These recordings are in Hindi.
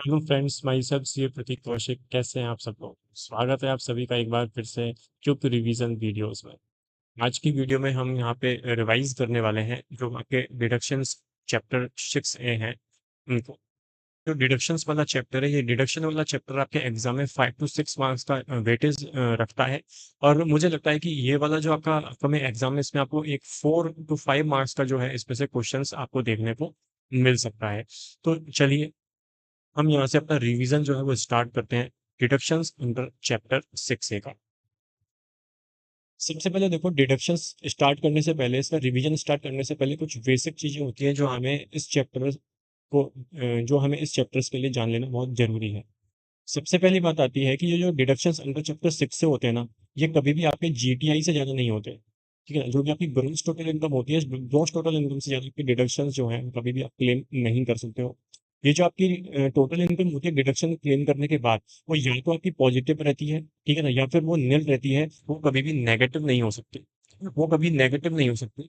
हेलो फ्रेंड्स, माई सेल्फ सी प्रतीक कौशिक। कैसे हैं आप सब लोग? स्वागत है आप सभी का एक बार फिर से चुप रिवीजन वीडियोस में। आज की वीडियो में हम यहाँ पे रिवाइज करने वाले हैं जो आपके डिडक्शंस चैप्टर 6A हैं उनको। जो डिडक्शंस वाला चैप्टर है, ये डिडक्शन वाला चैप्टर आपके एग्जाम में 5 to 6 मार्क्स का वेटेज रखता है। और मुझे लगता है कि ये वाला जो आपका अपकमिंग एग्जाम है, इसमें आपको एक 4 to 5 मार्क्स का जो है इसमें से क्वेश्चंस आपको देखने को मिल सकता है। तो चलिए हम यहाँ से अपना रिवीजन जो है वो स्टार्ट करते हैं डिडक्शंस अंडर चैप्टर 6A का। सबसे पहले देखो, डिडक्शंस स्टार्ट करने से पहले, इसका रिवीजन स्टार्ट करने से पहले कुछ बेसिक चीजें होती हैं जो हमें इस चैप्टर को जो हमें इस चैप्टर्स के लिए जान लेना बहुत जरूरी है। सबसे पहली बात आती है कि ये जो डिडक्शंस अंडर चैप्टर 6 से होते हैं ना, ये कभी भी आपके जीटीआई से ज्यादा नहीं होते। ठीक है ना? जो भी आपकी ग्रॉस टोटल इनकम होती है, ग्रॉस टोटल इनकम से ज्यादा आपकी डिडक्शंस जो है कभी भी आप क्लेम नहीं कर सकते हो। ये जो आपकी टोटल इनकम होती है डिडक्शन क्लेम करने के बाद, वो या तो आपकी पॉजिटिव रहती है, ठीक है ना, या फिर वो निल रहती है। वो कभी भी नेगेटिव नहीं हो सकती। वो कभी नेगेटिव नहीं हो सकती।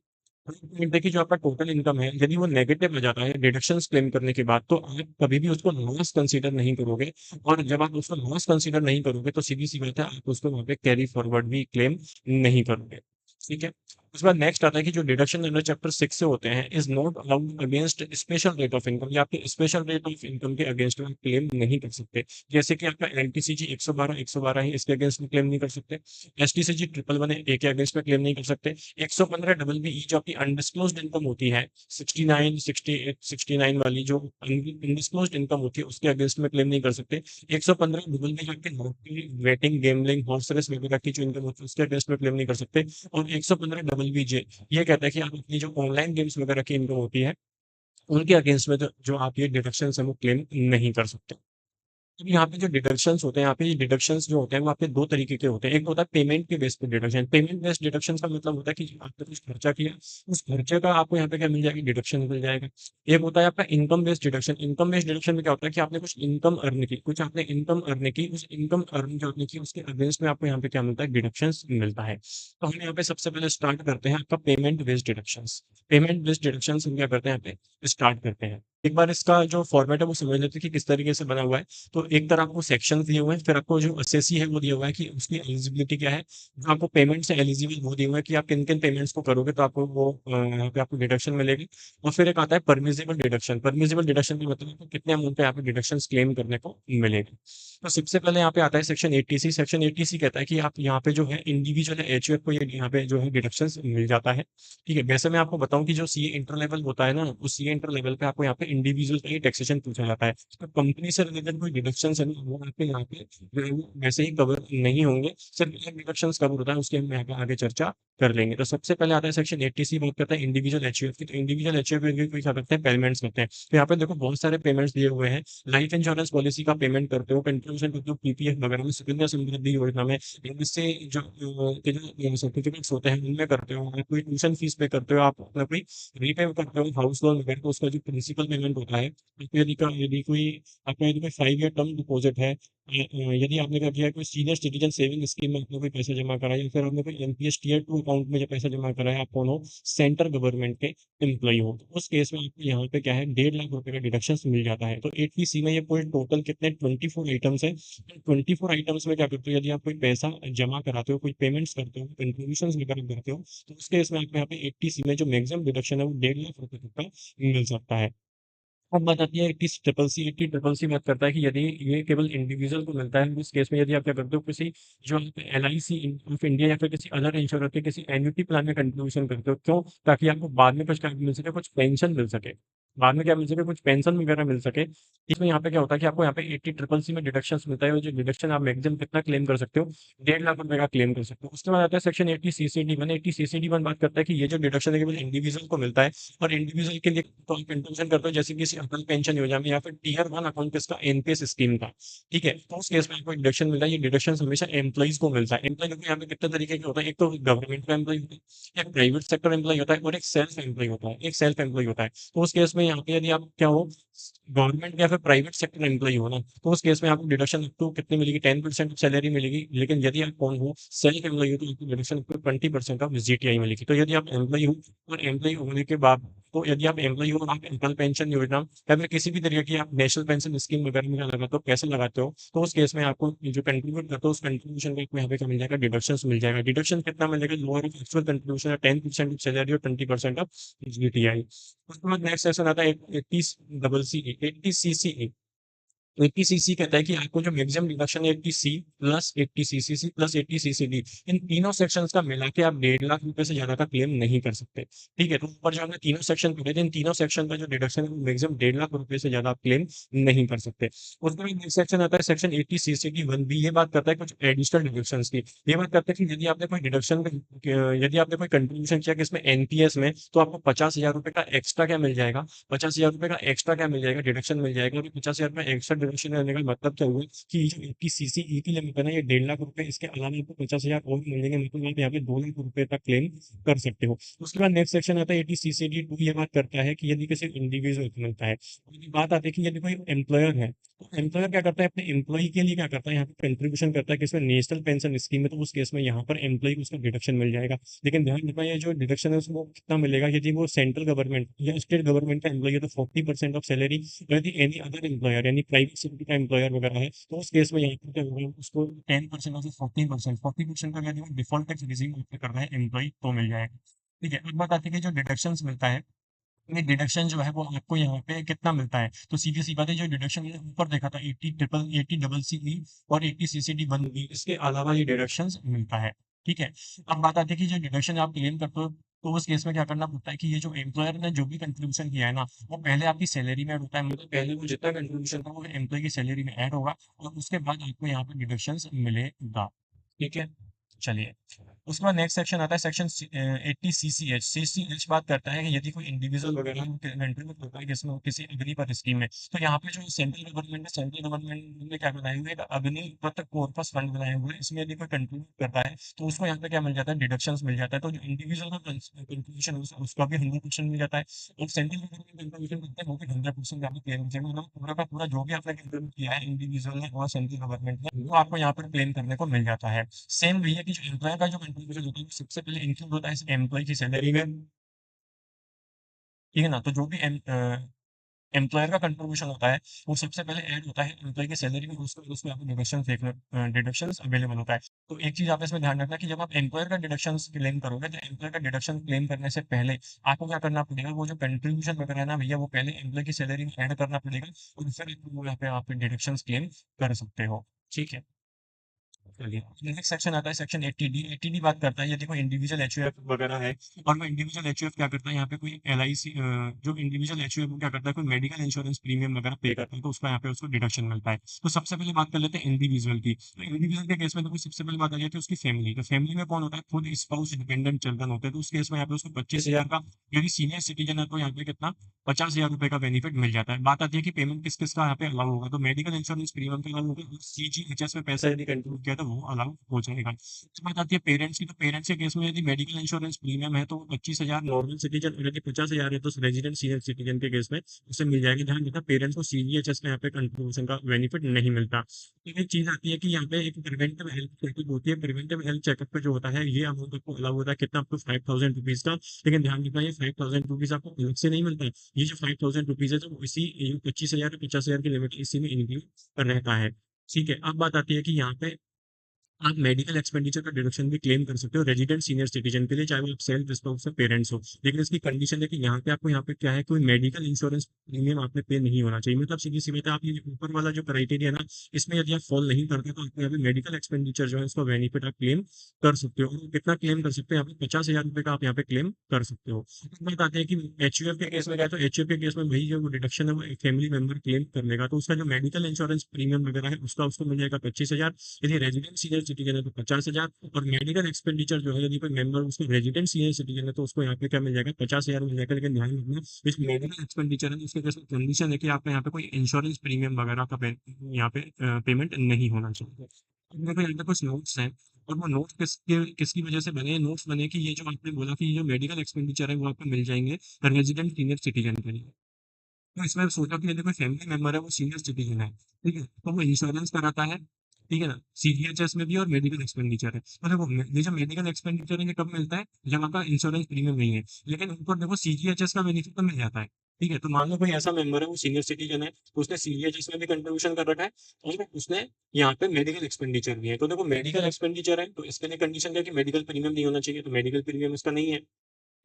देखिए, जो आपका टोटल इनकम है, यदि वो नेगेटिव आ जाता है डिडक्शंस क्लेम करने के बाद, तो आप कभी भी उसको लॉस कंसीडर नहीं करोगे। और जब आप उसको लॉस कंसीडर नहीं करोगे, तो सीधी सी बात है, आप उसको वहां पे कैरी फॉरवर्ड भी क्लेम नहीं करोगे। ठीक है। उसके बाद नेक्स्ट आता है कि जो डिडक्शन अंडर चैप्टर 6 से होते हैं is not allowed against special rate of income, या आपके स्पेशल रेट ऑफ इनकम के अगेंस्ट में क्लेम नहीं कर सकते। जैसे कि आपका एनटीसीजी 112 है, इसके अगेंस्ट में क्लेम नहीं कर सकते। एसटीसीजी 111 है, ए के अगेंस्ट में क्लेम नहीं कर सकते। 115 डबल बी जो आपकी अनडिस्क्लोज्ड इनकम होती है, 69 68 69 वाली जो अनडिस्क्लोज्ड इनकम होती है, उसके अगेंस्ट में क्लेम नहीं कर सकते। 115 डबल बी जो आपकी लॉटरी वेटिंग गेमलिंग हॉर्स रेस वगैरह की जो इनकम होती है, उसके अगेंस्ट में क्लेम नहीं कर सकते। और 115 डबल बी जे ये कहता है कि आप अपनी जो ऑनलाइन गेम्स वगैरह की इनकम होती है, उनके अगेंस्ट में जो आप ये डिडक्शन है वो क्लेम नहीं कर सकते। अब यहाँ पे जो डिडक्शंस होते हैं, यहाँ पे ये डिडक्शंस जो होते हैं वो आपके दो तरीके के होते हैं। एक होता है पेमेंट के बेस पे डिडक्शन। पेमेंट बेस्ड डिडक्शन का मतलब होता है कि आपने कुछ खर्चा किया, उस खर्चे का आपको यहाँ पे क्या मिल जाएगा, डिडक्शन मिल जाएगा। एक होता है आपका income based deduction. Income based deduction में क्या होता है कि आपने कुछ इनकम अर्न की, कुछ आपने इनकम अर्न की, उस इनकम अर्न जो आपने की उसके अगेंस्ट में आपको यहाँ पे क्या मिलता है, डिडक्शन मिलता है। तो हम यहाँ पे सबसे पहले स्टार्ट करते हैं आपका payment based deduction. Payment based deduction हम क्या करते हैं, यहाँ पे स्टार्ट करते हैं। एक बार इसका जो फॉर्मेट है वो समझ लेते हैं कि किस तरीके से बना हुआ है। तो एक तरह आपको सेक्शन दिए हुए हैं, फिर आपको जो एसएससी है वो दिया हुआ है कि उसकी एलिजिबिलिटी क्या है। जो आपको पेमेंट से एलिजिबल वो दिया हुआ है कि आप किन किन पेमेंट्स को करोगे तो आपको वो यहाँ पे आपको डिडक्शन मिलेगी। और फिर एक आता है परमिजिबल डिडक्शन। परमिजिबल डिडक्शन का मतलब है कि कितने अमाउंट पे यहाँ पे डिडक्शन क्लेम करने को मिलेगी। तो सबसे पहले यहाँ पे आता है सेक्शन 80C। सेक्शन 80C कहता है कि आप यहाँ पे जो है इंडिविजुअल एचयूएफ को ये यहाँ पे जो है डिडक्शन मिल जाता है। ठीक है। वैसे मैं आपको बताऊं कि जो सीए इंटर लेवल होता है ना, उस सीए इंटर लेवल पे आपको यहाँ पे इंडिविजुअल का ही टैक्सेशन पूछा जाता है। तो कंपनी से रिलेटेड कोई डिडक्शन है ना, वो आपके यहाँ पे जो है वो वैसे ही कवर नहीं होंगे। सिर्फ एक डिडक्शन कवर होता है, उसके हम यहाँ पे आगे चर्चा कर लेंगे। तो सबसे पहले आता है सेक्शन 80C, बात करता है इंडिविजुअल एचयूएफ की। तो इंडिविजुअल एचयूएफ में कोई क्या करते हैं, पेमेंट्स करते हैं। तो यहाँ पे देखो बहुत सारे पेमेंट्स दिए हुए हैं। लाइफ इंश्योरेंस पॉलिसी का पेमेंट करते हो, कंट्रीब्यूशन करते हो पीपीएफ वगैरह में, सुकन्या समृद्धि योजना में, इनसे जो जो सर्टिफिकेट्स होते हैं उनमें करते हो, आप कोई ट्यूशन फीस पे करते हो, आप अपना कोई रीपे करते हो हाउस लोन वगैरह, तो उसका जो प्रिंसिपल पेमेंट होता है, आपको यदि कोई आपका यदि कोई 5 ईयर टर्म डिपॉजिट है, यदि आपने क्या किया है, कोई सीनियर सिटीजन सेविंग स्कीम में आपने कोई पैसा जमा कराया, या फिर आपने कोई एनपीएस टीयर 2 अकाउंट में जो पैसा जमा कराया, आप कौन हो, सेंट्रल गवर्नमेंट के एम्प्लॉय हो, तो उस केस में आपको यहाँ पे क्या है, 1.5 लाख रुपए का डिडक्शन मिल जाता है। तो 80C में ये पूरे टोटल कितने 24 आइटम्स है। 24 आइटम्स में क्या करते हो, यदि आप कोई पैसा जमा कराते हो, कोई पेमेंट्स करते हो, कंट्रीब्यूशन वगैरह करते हो, तो उस केस में आपको यहाँ पे 80C में जो मैक्सिमम डिडक्शन है वो 1.5 लाख रुपए तक का मिल सकता है। अब बात आती है 80CCC। 80CCC बात करता है कि यदि ये केवल इंडिविजुअल को मिलता है, उस केस में यदि आप क्या करते हो, किसी जो एलआईसी ऑफ इंडिया या फिर किसी अदर इंश्योरेंस के किसी एन्युटी प्लान में कंट्रीब्यूशन करते हो, क्यों? ताकि आपको बाद में कुछ क्या मिल सके, कुछ पेंशन मिल सके। बाद में क्या मिल सके, कुछ पेंशन वगैरह मिल सके। इसमें यहाँ पे क्या होता है कि आपको यहाँ पे 80CCC में डिडक्शन मिलता है, और जो डिडक्शन आप मैक्सिमम कितना क्लेम कर सकते हो, 1.5 लाख रुपए का क्लेम कर सकते हो। उसके बाद आता है सेक्शन 80CCD1। 80CCD1 बात करता है कि ये जो डिडक्शन है केवल इंडिविजुअल को मिलता है, और इंडिविजुअल के लिए तो आप कंट्रीब्यूशन करते हो, जैसे कि किसी अटल पेंशन योजना में, या फिर टीयर 1 अकाउंट इसका एनपीएस स्कीम का। ठीक है। तो उस केस में आपको डिडक्शन मिलता है। ये डिडक्शन हमेशा एम्प्लॉइज को मिलता है। एम्प्लॉय यहाँ पे कितने तरीके के होता है, एक तो गवर्नमेंट का एम्प्लॉय होता है, एक प्राइवेट सेक्टर एम्प्लॉय होता है, और एक सेल्फ एम्प्लॉय होता है। एक सेल्फ एम्प्लॉय होता है। तो उस केस में यहाँ पे यदि आप क्या हो, गवर्नमेंट या फिर प्राइवेट सेक्टर एम्प्लॉय हो ना, तो उस केस में आपको डिडक्शन अप टू कितनी मिलेगी, 10% सैलरी मिलेगी। लेकिन यदि आप कौन हो, सेल्फ एम्प्लॉय हो, तो आपको deduction up to 20% of GTI मिलेगी। तो यदि आप एम्प्लॉय हो, और एम्प्लॉय होने के बाद तो यदि आप एम्प्लॉई हो और आप अटल पेंशन योजना या फिर किसी भी तरीके की आप नेशनल पेंशन स्कीम वगैरह में लगाते हो, पैसे लगाते हो, तो उस केस में आपको जो कंट्रीब्यूट करते हो, उस कंट्रीब्यूशन का आपको यहाँ पे क्या मिल जाएगा, डिडक्शंस मिल जाएगा। डिडक्शन कितना मिलेगा, लोअर ऑफ एक्चुअल कंट्रीब्यूशन है 10% ऑफ सैलरी और 20% ऑफ जीटीआई। उसके बाद नेक्स्ट सेक्शन आता है 80 80 सीसी कहता है कि आपको जो मैक्सिमम डिडक्शन है 80 C plus 80 CCC plus 80 CCD, इन तीनों सेक्शंस का मिला के आप 1.5 लाख रुपए से ज्यादा का क्लेम नहीं कर सकते। ठीक है, तो ऊपर जो हमने तीनों सेक्शन पढ़े थे, इन तीनों सेक्शन का जो डिडक्शन है वो मैक्सिमम 1.5 लाख रुपए से ज्यादा आप क्लेम नहीं कर सकते। उसके बाद नेक्स्ट सेक्शन आता है सेक्शन 80 सीसीडी 1 बी। ये बात करता है कुछ एडिशनल डिडक्शन की। ये बात करता है कि यदि आपने कोई डिडक्शन, यदि आपने कोई कंट्रीब्यूशन किया कि इसमें एनपीएस में, तो आपको 50,000 रुपए का एक्स्ट्रा क्या मिल जाएगा, 50,000 रुपए का एक्स्ट्रा क्या मिल जाएगा, डिडक्शन मिल जाएगा। और 50,000 रुपए एक्स्ट्रा डिडक्शन करने का मतलब क्या हुआ कि ये जो 80 सीसी की लिमिट है ना, ये 1.5 लाख रुपए, इसके अलावा आपको 50,000 और भी मिलेंगे, मतलब आप यहाँ पे 2 लाख रुपए तक क्लेम कर सकते हो। उसके बाद नेक्स्ट सेक्शन आता है 80 सीसीडी 2। ये बात करता है कि यदि किसी इंडिविजुअल को मिलता है, तो ये बात आती है कि यदि कोई एम्प्लॉयर है, तो एम्प्लॉयर क्या करता है, अपने एम्प्लॉय के लिए क्या करता है, यहाँ पे कंट्रीब्यूशन करता है कि इसमें नेशनल पेंशन स्कीम है, तो उस केस में यहाँ पर एम्प्लॉय को उसका डिडक्शन मिल जाएगा। लेकिन ध्यान रखना, ये जो डिडक्शन है उसको कितना मिलेगा, यदि वो सेंट्रल गवर्नमेंट या स्टेट गवर्नमेंट का एम्प्लॉय है तो 40% ऑफ सैलरी। यदि एनी अदर एम्प्लॉयर यानी प्राइवेट सेक्टर का एम्प्लॉयर वगैरह है, तो उस केस में यहाँ पर क्या होगा, उसको 10% और 40% का यदि डिफॉल्ट टैक्स रिजीव कर रहा है एम्प्लॉय, तो मिल जाएगा। ठीक है, अब बात आती है कि जो डिडक्शन मिलता है, ये डिडक्शन जो है वो आपको यहाँ पे कितना मिलता है, तो सीधी सी बात है, जो डिडक्शन मैंने ऊपर देखा था 80 डबल सी ई और 80 सीसीडी 1 बी, इसके अलावा ये डिडक्शन मिलता है। ठीक है, अब बात आती है कि जो डिडक्शन आप क्लेम करते हो, तो उस केस में क्या करना पड़ता है कि ये जो एम्प्लॉयर ने जो भी कंट्रीब्यूशन किया है ना, वो पहले आपकी सैलरी में ऐड होता है, मतलब पहले वो जितना कंट्रीब्यूशन था वो एम्प्लॉय की सैलरी में ऐड होगा, और उसके बाद आपको यहाँ पे डिडक्शन मिलेगा। ठीक है, चलिए, उसके बाद नेक्स्ट सेक्शन आता है सेक्शन 80 सीसीएच। सीसीएच बात करता है कि यदि कोई इंडिविजुअल वगैरह कंट्रीब्यूट करता है जिसमें किसी अग्निपथ स्कीम में, तो यहाँ पे जो सेंट्रल गवर्नमेंट है, सेंट्रल गवर्नमेंट ने क्या बनाया हुआ है, एक अग्निपथ कॉर्पस फंड बनाया हुआ है। इसमें यदि कोई कंट्रीब्यूट करता है, तो उसको यहाँ पे क्या मिल जाता है, डिडक्शन मिल जाता है। तो जो इंडिविजुअल का कंट्रीब्यूशन उसका भी 100% मिल जाता है, और सेंट्रल गवर्नमेंट कंट्रीब्यूशन करता है वो भी 100% यहाँ पे क्लेम हो जाएगा। मतलब पूरा का पूरा जो भी आपने कंट्रीब्यूट किया है इंडिविजुअल ने और सेंट्रल गवर्नमेंट ने, वो आपको यहाँ पर क्लेम करने को मिल जाता है। सेम भैया कि जो एम्प्लॉयर का जो कंट्रीब्यूशन होता है, वो सबसे पहले इंक्लूड होता है इस एम्प्लॉय की सैलरी में। ठीक है ना, तो जो भी एम्प्लॉयर का कंट्रीब्यूशन होता है, वो सबसे पहले ऐड होता है एम्प्लॉय की सैलरी में, उसको उसमें आपको डिडक्शन अवेलेबल होता है। तो एक चीज आप इसमें ध्यान रखना कि जब आप एम्प्लॉयर का डिडक्शन क्लेम करोगे, तो एम्प्लॉयर का डिडक्शन क्लेम करने से पहले आपको क्या करना पड़ेगा, वो जो कंट्रीब्यूशन वगैरह है ना भैया, वो पहले एम्प्लॉय की सैलरी में ऐड करना पड़ेगा, और फिर वो यहाँ पे आप डिडक्शन क्लेम कर सकते हो। ठीक है, चलिए, नेक्स्ट सेक्शन आता है सेक्शन 80 डी। 80 डी बात करता है यदि कोई इंडिविजुअल एचयूएफ वगैरह है, और वो इंडिविजुअल एचयूएफ क्या करता है, यहाँ पे कोई एलआईसी, जो इंडिविजुअल एचयूएफ क्या करता है, कोई मेडिकल इंश्योरेंस प्रीमियम वगैरह पे करता है, तो उसका यहाँ पे उसको डिडक्शन मिलता है। तो सबसे पहले बात कर लेते हैं इंडिविजुअल की। तो इंडिविजुअल के केस में देखो, सबसे पहले बात आ जाती है उसकी फैमिली। तो फैमिली में कौन होता है, खुद स्पाउस डिपेंडेंट चिल्ड्रन होते हैं, तो उस केस में यहाँ पे उसको 25,000 का, यदि सीनियर सिटीजन है तो यहाँ पे कितना, 50,000 रुपए का बेनिफिट मिल जाता है। बात आती है कि पेमेंट किस किस का यहाँ पे अलाउ होगा, तो मेडिकल इंश्योरेंस प्रीमियम का अलाउ होगा, और सीजीएचएस में पैसा यदि कंट्रीब्यूट किया तो वो अलाउ हो जाएगा। उसके बाद आती है पेरेंट्स की। तो पेरेंट्स के केस में यदि मेडिकल इंश्योरेंस प्रीमियम है तो 25,000 नॉर्मल सिटीजन, और यदि 50,000 है तो रेजिडेंट सीनियर सिटीजन के केस में उसे मिल जाएगी। ध्यान रखना, पेरेंट्स को सीजीएचएस का यहाँ पे कंट्रीब्यूशन का बेनिफिट नहीं मिलता। तो एक चीज आती है कि यहाँ पे एक प्रिवेंटिव हेल्थ चेकअप होती है। प्रिवेंटिव हेल्थ चेकअप पे जो होता है, ये अमाउंट आपको अलाउ होता है कितना, आपको 5,000 रुपीज का। लेकिन ध्यान रखना, ये 5,000 रुपीज आपको अलग से नहीं मिलता है। ये जो 5,000 रुपीज है, जो इसी 25,000 या 50,000 की लिमिट इसी में इंक्लूड रहता है। ठीक है, अब बात आती है कि यहाँ पे आप मेडिकल एक्सपेंडिचर का डिडक्शन भी क्लेम कर सकते हो रेजिडेंट सीनियर सिटीजन के लिए, चाहे वो आप सेल्फ स्पाउस या पेरेंट्स हो। लेकिन इसकी कंडीशन है कि यहाँ पे क्या है, कोई मेडिकल इंश्योरेंस प्रीमियम आपने पे नहीं होना चाहिए। मतलब सीधी सी बात है, आप ये ऊपर वाला जो क्राइटेरिया है ना, इसमें यदि आप फॉल नहीं करते तो आपको यहाँ पे मेडिकल एक्सपेंडिचर जो है उसका बेनिफिट आप क्लेम कर सकते हो। और कितना क्लेम कर सकते हो, यहाँ पे 50,000 रुपए का आप यहाँ पे क्लेम कर सकते हो। फिर बात आती है कि एचयूएफ के केस में क्या है, तो एचयूएफ के केस में वही जो डिडक्शन है वो एक फैमिली मेंबर क्लेम कर लेगा, तो उसका जो मेडिकल इंश्योरेंस प्रीमियम वगैरह है उसका उसको मिल जाएगा 25,000। यदि रेजिडेंट सीनियर सिटीजन है तो 50,000। और मेडिकल एक्सपेंडिचर जो है, यदि कोई मेंबर उसको रेजिडेंट सीनियर सिटीजन है तो उसको यहाँ पे क्या मिल जाएगा, 50,000 मिल जाएगा। लेकिन ध्यान रखना, इस मेडिकल एक्सपेंडिचर है उसके केस में कंडीशन है कि आपका यहाँ पे कोई इंश्योरेंस प्रीमियम वगैरह का यहाँ पे पेमेंट नहीं होना चाहिए। अब देखो, यहाँ पे कुछ नोट्स हैं, और वो नोट्स किसकी वजह से बने, नोट्स बने कि ये जो आपने बोला कि ये जो मेडिकल एक्सपेंडिचर है वो आपको मिल जाएंगे रेजिडेंट सीनियर सिटीजन के लिए। तो इसमें सोचा कि यदि कोई फैमिली मेंबर है वो सीनियर सिटीजन है, ठीक है, तो वो इंश्योरेंस कराता है, ठीक है ना? सीजीएचएस में भी और मेडिकल एक्सपेंडिचर है। तो देखो ये जो मेडिकल एक्सपेंडिचर है ये कब मिलता है? जब आपका इंश्योरेंस प्रीमियम नहीं है। लेकिन ऊपर देखो सीजीएचएस का बेनिफिट तो मिल जाता है। ठीक है? तो मान लो कोई ऐसा मेंबर है वो सीनियर सिटीजन है, तो उसने सीजीएचएस में भी कंट्रीब्यूशन कर रखा है और उसने यहाँ पे मेडिकल एक्सपेंडिचर भी है। तो देखो मेडिकल एक्सपेंडिचर है तो इसके लिए कंडीशन क्या है कि मेडिकल प्रीमियम नहीं होना चाहिए, तो मेडिकल प्रीमियम इसका नहीं है।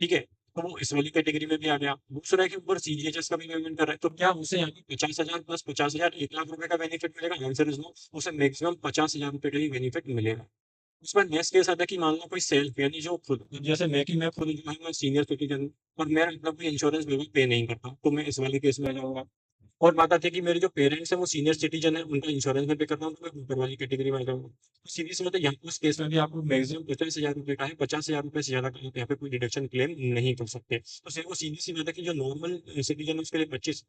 ठीक है? तो वो इस वाली कैटेगरी में भी आ गया। दूसरा है कि ऊपर सीजीएचएस का भी पेमेंट कर रहा है, तो क्या उसे यहाँ पे 50,000 प्लस 50,000 1,00,000 रुपए का बेनिफिट मिलेगा? Answer is no. उसे मैक्सिमम 50,000 रुपए का ही बेनिफिट मिलेगा। उसमें नेक्स्ट केस आता है कि मान लो कोई सेल्फ यानी जो खुद जैसे मैं खुद जो है मैं सीनियर सिटीजन हूँ और मैं अपना कोई इंश्योरेंस बिल्कुल पे नहीं करता, तो मैं इस वाले केस में आ जाऊंगा। और बात आती है कि मेरे जो पेरेंट्स हैं वो सीनियर सिटीजन है, उनका इंश्योरेंस में पे करता हूँ, तो मैं ऊपर वाली कैटेगरी में आ जाऊंगा। तो सीधी सी बात है, यहाँ उस केस में भी आपको मैक्सिमम 50,000 रुपए का है, 50,000 रुपए से ज्यादा का आप यहाँ पे कोई डिडक्शन क्लेम नहीं कर सकते। तो सिर्फ वो सीधी सी बात है कि जो नॉर्मल सिटीजन है उसके लिए 25,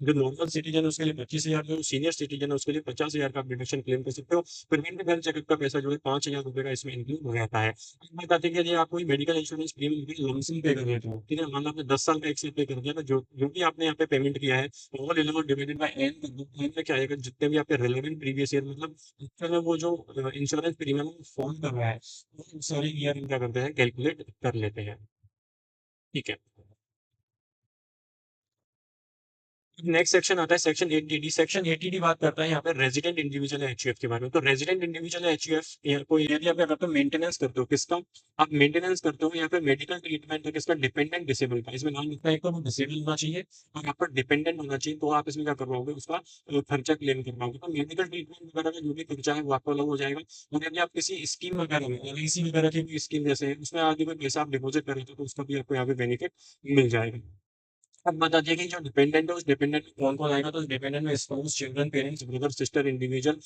जो नॉर्मल सिटीजन है उसके लिए 25,000, जो सीनियर सिटीजन है उसके लिए 50,000 का आप डिडक्शन क्लेम कर सकते हो। प्रिवेंटिव हेल्थ चेकअप का पैसा जो है 5,000 रुपए का इसमें इंक्लूड हो जाता है। एक बात आती है कि यदि आप कोई मेडिकल इंश्योरेंस प्रीमियम भी लमसम पे कर लेते हो, ठीक है, मान लो आपने 10 साल का एक साथ पे कर दिया, तो जो जो भी आपने यहाँ पे पेमेंट किया है all in all divided by N कर दो। एन में क्या आएगा, जितने भी आपके रिलेवेंट प्रीवियस ईयर मतलब एक्चुअल में वो जो इंश्योरेंस प्रीमियम फॉर्म कर रहा है वो सारे ईयर क्या करते हैं, कैलकुलेट कर लेते हैं। ठीक है। नेक्स्ट सेक्शन आता है सेक्शन 80डी। सेक्शन 80डी बात करता है यहाँ पे रेजिडेंट इंडिविजुअल एचयूएफ के बारे में। तो रेजिडेंट इंडिविजुअल एचयूएफ को यदि आप क्या करते हो, मेंटेनेंस करते हो किसका, आप मेंटेनेंस करते हो या फिर मेडिकल ट्रीटमेंट है किसका, डिपेंडेंट डिसेबल का। इसमें नाम लिखता है, एक तो वो डिसेबल होना चाहिए और यहाँ पर डिपेंडेंट होना चाहिए, तो आप इसमें क्या कर पाओगे, उसका खर्चा क्लेम कर पाओगे। तो मेडिकल ट्रीटमेंट वगैरह का जो भी खर्चा है वो आपको अलग हो जाएगा। और यदि आप किसी स्कीम वगैरह में एलआईसी वगैरह की कोई स्कीम जैसे है उसमें आगे कोई पैसा आप डिपोजिट कर रहे हो तो उसका भी आपको यहाँ पे बेनिफिट मिल जाएगा। अब बता दिया कि जो डिपेंडेंट है उस डिपेंडेंट में कौन कौन आएगा, तो उस डिपेंडेंट में spouse, children, parents, brother, sister, individual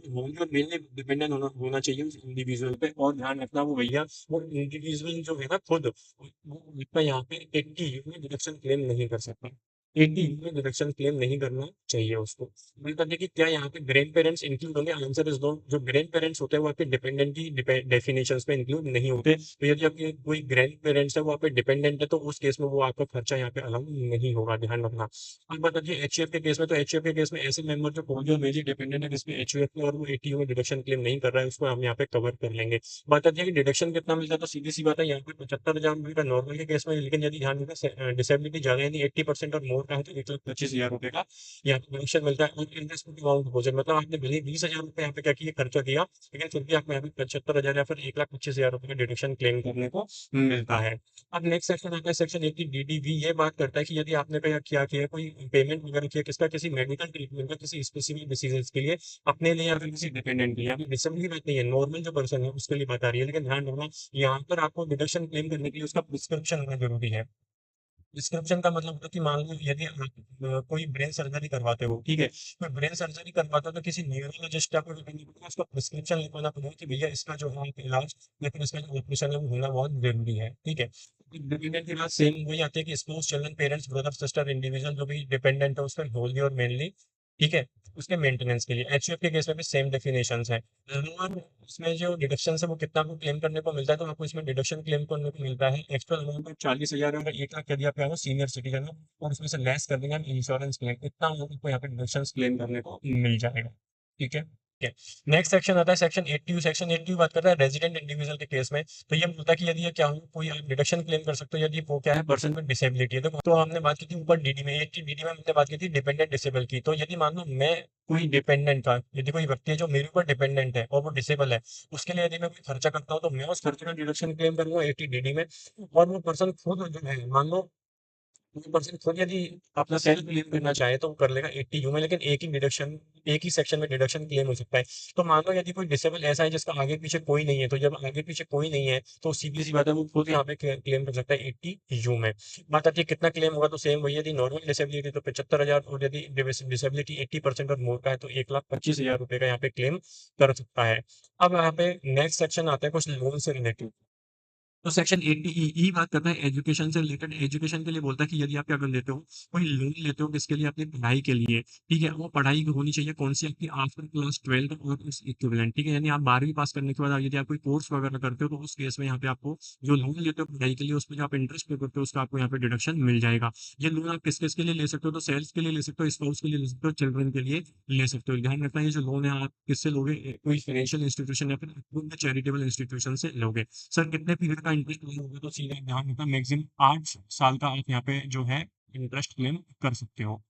होंगे और मेनली डिपेंडेंट होना चाहिए उस इंडिविजुअल पे। और ध्यान रखना वो भैया वो इंडिविजुअल जो है ना खुद वो इतना यहाँ पे 80 में डिडक्शन क्लेम नहीं कर सकता। 80 में डिडक्शन क्लेम नहीं करना चाहिए उसको। बता दिया कि क्या यहाँ पे ग्रैंड पेरेंट्स इंक्लूड होंगे, आंसर इज नो। जो ग्रैंड पेरेंट्स होते हैं वो आपके डिपेंडेंट की डेफिनेशन पे इंक्लूड नहीं होते। तो यदि आपके कोई ग्रैंड पेरेंट्स है वो आप पे डिपेंडेंट है तो उस केस में वो आपका खर्चा यहाँ पे अलाउ नहीं होगा, ध्यान रखना। अब बता दिए एचयूएफ के केस में, तो एचयूएफ के केस में ऐसे मेंबर जो पोलियो मेजर डिपेंडेंट है जिसमें एचयूएफ में और वो 80 में डिडक्शन क्लेम नहीं कर रहा है उसको हम यहाँ पे कवर कर लेंगे। बता दिए कि डिडक्शन कितना मिलता है, तो सीधी सी बात है यहाँ पे 75,000 रुपये का नॉर्मल के केस में, लेकिन यदि ध्यान रखें डिसेबिलिटी ज्यादा यानी 80% और मोर का है तो 1,25,000 रुपये का यहाँ पे डिडक्शन मिलता है। और इन्वेस्टमेंट अमाउंट डिपोजिट मतलब आपने भले ही 20,000 रुपये यहाँ पे क्या किया, खर्चा किया, लेकिन फिर भी आपको यहाँ पे 75,000 या फिर 1,25,000 रुपये का डिडक्शन क्लेम करने को मिलता है। अब नेक्स्ट सेक्शन आता है सेक्शन 80 डीडीवी। ये बात करता है कि यदि आपने कहीं क्या किया, कोई पेमेंट वगैरह किया किसका, किसी मेडिकल ट्रीटमेंट का किसी स्पेसिफिक डिसीजेस के लिए अपने लिए या फिर किसी डिपेंडेंट के लिए, अभी डिसेबल की बात नहीं है, नॉर्मल जो पर्सन है उसके लिए बता रही है, लेकिन ध्यान रखना यहाँ पर आपको डिडक्शन क्लेम करने के लिए उसका प्रिस्क्रिप्शन होना जरूरी है। डिस्क्रिप्शन का मतलब होता है कि मान लो यदि आप कोई ब्रेन सर्जरी करवाते हो, ठीक है, कोई ब्रेन सर्जरी करवाते हो तो किसी न्यूरोलॉजिस्ट आपको करनी पड़ेगा, उसका प्रिस्क्रिप्शन लिखवाना पड़ेगा कि भैया इसका जो है इलाज या फिर इसका जो ऑपरेशन है वो होना बहुत जरूरी है। ठीक है। डिपेंडेंट की बात सेम वही आती है कि spouse, children, parents, brother, sister, individual जो भी डिपेंडेंट है उसका होली और मेनली, ठीक है, उसके मेंटेनेंस के लिए। एचयूएफ के केस में भी सेम डेफिनेशंस है। और इसमें जो डिडक्शन है वो कितना आपको क्लेम करने को मिलता है, तो आपको इसमें डिडक्शन क्लेम करने को मिलता है एक्स्ट्रा अमाउंट ऑफ 40,000 और 1,00,000 यदि आप यहाँ सीनियर सिटीजन हो और उसमें से लेस कर देंगे हम इंश्योरेंस क्लेम, इतना अमाउंट आपको यहाँ पे डिडक्शन क्लेम करने को मिल जाएगा। ठीक है। नेक्स्ट सेक्शन आता है सेक्शन 80। सेक्शन 80 बात करता है रेजिडेंट इंडिविजुअल के केस में। तो ये बोलता है कि यदि ये क्या हो, कोई आप डिडक्शन क्लेम कर सकते हो यदि वो क्या है, पर्सन में डिसेबिलिटी है। तो हमने बात की थी ऊपर डीडी में, 80 डीडी में हमने बात की थी डिपेंडेंट डिसेबल की। तो यदि मान लो मैं कोई डिपेंडेंट का, यदि कोई व्यक्ति है जो मेरे ऊपर डिपेंडेंट है और वो डिसेबल है, उसके लिए यदि मैं कोई खर्चा करता हूँ तो मैं उस खर्चे का डिडक्शन क्लेम करूंगा 80 डीडी में। और वो पर्सन खुद जो है मान लो कोई पर्सन खुद यदि अपना सेल्फ क्लेम करना चाहे तो वो कर लेगा 80 यू में, लेकिन एक ही सेक्शन में डिडक्शन क्लेम हो सकता है। तो मान लो यदि कोई डिसेबल ऐसा है जिसका आगे पीछे कोई नहीं है, तो जब आगे पीछे कोई नहीं है तो सीधी सी बात है वो खुद यहाँ पे क्लेम कर सकता है 80 यू में। बात आती है कितना क्लेम होगा, तो सेम वही, यदि नॉर्मल डिसेबिलिटी तो 75,000 और यदि डिसेबिलिटी 80% और मोर का है तो 1,25,000 रुपए का यहाँ पे क्लेम कर सकता है। अब यहाँ पे नेक्स्ट सेक्शन आता है कुछ लोन से रिलेटेड। तो सेक्शन 80 ई बात करता है एजुकेशन से रिलेटेड। एजुकेशन के लिए बोलता है कि यदि आप क्या कर लेते हो, कोई लोन लेते हो किसके लिए, अपनी पढ़ाई के लिए, ठीक है? वो पढ़ाई होनी चाहिए कौन-सी, आपकी आफ्टर क्लास 12 और इट्स इक्विवेलेंट, ठीक है? यानी आप 12वीं पास करने के बाद यदि आप कोई कोर्स वगैरह करते हो, तो उस केस में यहाँ पे आपको जो लोन लेते हो पढ़ाई के लिए, उसमें जो आप इंटरेस्ट पे करते हो, उसका आपको यहाँ पे डिडक्शन मिल जाएगा। ये लोन आप किस-किस के लिए ले सकते हो, तो सेल्फ के लिए ले सकते हो, स्पाउस के लिए ले सकते हो, चिल्ड्रन के लिए ले सकते हो। ध्यान रखना, ये जो लोन है आप किससे लोगे, कोई फाइनेंशियल इंस्टीट्यूशन या फिर खुद चैरिटेबल इंस्टीट्यूशन से लोगे। सर कितने पीरियड का इंटरेस्ट क्लेम होगा, तो सीधा ध्यान रखना, मैक्सिमम 8 साल का आप यहाँ पे जो है इंटरेस्ट क्लेम कर सकते हो।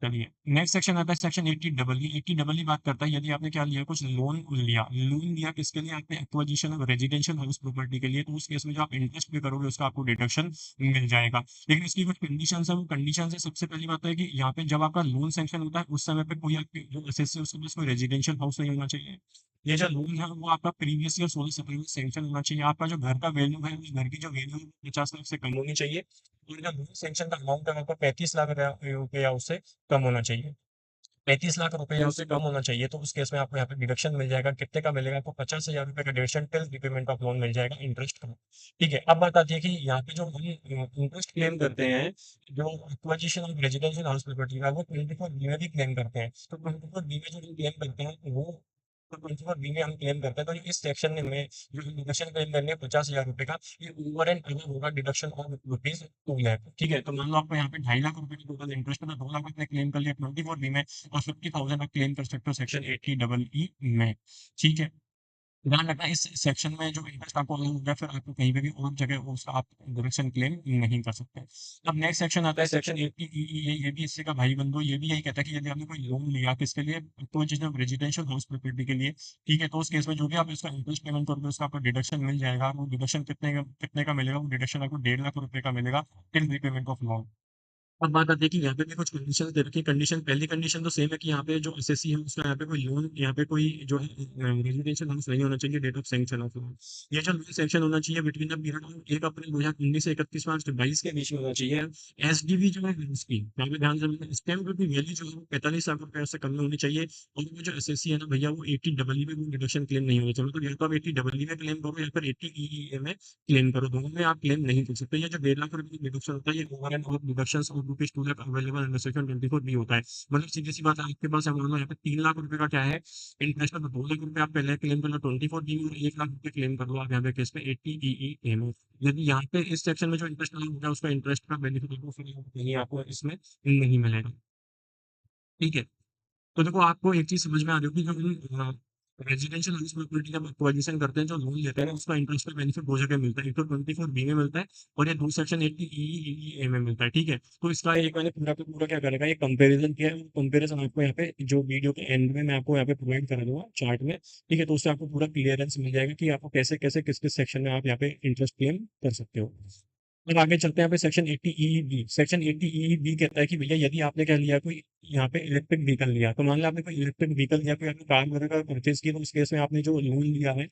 चलिए, नेक्स्ट सेक्शन आता है section 80 double E. 80 double E बात करता है यदि आपने क्या लिया, कुछ लोन लिया किसके लिए, आपने acquisition of residential house property के लिए, तो उस केस में जो आप इंटरेस्ट पे करोगे उसका आपको डिडक्शन मिल जाएगा। लेकिन इसकी कुछ कंडीशंस है, वो कंडीशंस है, सबसे पहली बात तो है कि यहाँ पे जब आपका लोन सैंक्शन होता है उस समय पे कोई आपके जो एसेसी है उसके पास कोई रेजिडेंशियल हाउस नहीं होना चाहिए। ये जो लोन है वो आपका प्रीवियस ईयर 16 सितंबर में सैंक्शन होना चाहिए। आपका जो घर का वैल्यू है, उस घर की जो वैल्यू है 50 लाख से कम होनी चाहिए, और जो लोन सैंक्शन का अमाउंट है आपका 35 लाख रुपए या उससे कम होना चाहिए। 35 लाख रुपए या उससे कम होना चाहिए, तो उस केस में आपको यहाँ पे डिडक्शन मिल जाएगा। कितने का मिलेगा आपको, 50,000 रुपए का deduction till repayment of loan मिल जाएगा इंटरेस्ट का। ठीक है, अब बात आती है कि यहाँ पे जो हम इंटरेस्ट क्लेम करते हैं, जो acquisition of residential house property का, वो 24 बी में भी क्लेम करते हैं। तो 24 बी में जो हम क्लेम करते हैं वो, तो 24 बी में हम क्लेम करते हैं, तो इस सेक्शन में जो हम डिडक्शन क्लेम करेंगे 50,000 रुपए का, ये ओवर एंड अबव होगा डिडक्शन ऑफ रुपीज 2 लाख। ठीक है, तो मान लो आपको यहाँ पे 2.5 लाख रुपए का टोटल इंटरेस्ट है, तो 2 लाख आपने क्लेम कर लिया 24 बी में, और 50,000 आप क्लेम कर सकते हो सेक्शन 80 डबल ई में। ठीक है, ध्यान रखना इस सेक्शन में जो इंटरेस्ट आपको अलाउ होगा, फिर आपको कहीं पे भी और जगह उसका आप डिडक्शन क्लेम नहीं कर सकते। अब नेक्स्ट सेक्शन आता है सेक्शन 80 ई। ये भी इससे का भाई बंधु, ये भी यही कहता है कि यदि आपने कोई लोन लिया किसके लिए, तो जिसने रेजिडेंशियल हाउस प्रॉपर्टी के लिए, ठीक है, तो उस केस में जो भी आप इसका इंटरेस्ट पेमेंट करोगे उसका आपको डिडक्शन मिल जाएगा। वो डिडक्शन कितने का मिलेगा, वो डिडक्शन आपको 1.5 लाख रुपए का मिलेगा टिल रीपेमेंट ऑफ लोन। अब बात आती है कि यहाँ पे भी कुछ कंडीशंस दे रखी है। कंडीशन, पहली कंडीशन तो सेम है कि यहाँ पे जो एसएससी है उसका यहाँ पे कोई लोन, यहाँ पे कोई जो है रेजिडेंशियल हाउस नहीं होना चाहिए date of sanction of loan. ये जो लोन सैंक्शन होना चाहिए between the period of 1 April 2019 से 31 मार्च 22 के बीच में होना चाहिए। एसडीवी जो है उसकी यहाँ पे ध्यान से स्टैम्प ड्यूटी वैल्यू जो है वो 45 लाख रुपए से कम में होनी चाहिए। और वो जो एसएससी है ना भैया, वो 80 डबल में वो डिडक्शन क्लेम नहीं होना चाहिए। मतलब या तो आप 80 डबल में क्लेम करो या फिर 80 ई में क्लेम करो, दोनों में आप क्लेम नहीं कर सकते। ये जो 1.5 लाख रुपए की डिडक्शन होता है, ये over and above deductions of rupees 2 lakh available under section 24 भी होता है। मतलब सीधी सी बात है, आपके पास मान लो यहाँ पे 3 लाख रुपए का क्या है इंटरेस्ट है, तो 2 लाख रुपए आप पहले क्लेम कर लो 24 डी में, और 1 लाख रुपए क्लेम कर लो आप यहाँ पे केस में 80 ई में। यदि यहाँ पे इस सेक्शन में जो इंटरेस्ट होगा उसका इंटरेस्ट का बेनिफिट आपको फिर कहीं आपको इसमें नहीं मिलेगा। ठीक है, तो देखो आपको एक चीज़ समझ में आ रही होगी, जो हम रेजिडेंशियल हाउस प्रॉपर्टी जब एक्वाजिशन करते हैं, जो लोन लेते हैं ना, उसका इंटरेस्ट का बेनिफिट 2 जगह मिलता है। एक तो 24 बी में मिलता है, और ये दो सेक्शन 80 ई में मिलता है। ठीक है, तो इसका एक मैंने पूरा का पूरा क्या करेगा, ये कंपैरिजन किया है। वो कंपैरिजन आपको यहाँ पे जो वीडियो के एंड में मैं आपको यहाँ पे प्रोवाइड करा दूंगा चार्ट में। ठीक है, तो उससे आपको पूरा क्लियरेंस मिल जाएगा कि आपको कैसे कैसे किस किस सेक्शन में आप यहाँ पे इंटरेस्ट क्लेम कर सकते हो। अब आगे चलते हैं यहाँ पे section 80 E B. Section 80 E B कहता है कि भैया यदि आपने क्या लिया, कोई यहाँ पे इलेक्ट्रिक व्हीकल लिया, तो मान लो आपने कोई इलेक्ट्रिक व्हीकल लिया, कोई आपने कार वगैरह परचेज की, तो उस केस में आपने जो लोन लिया है,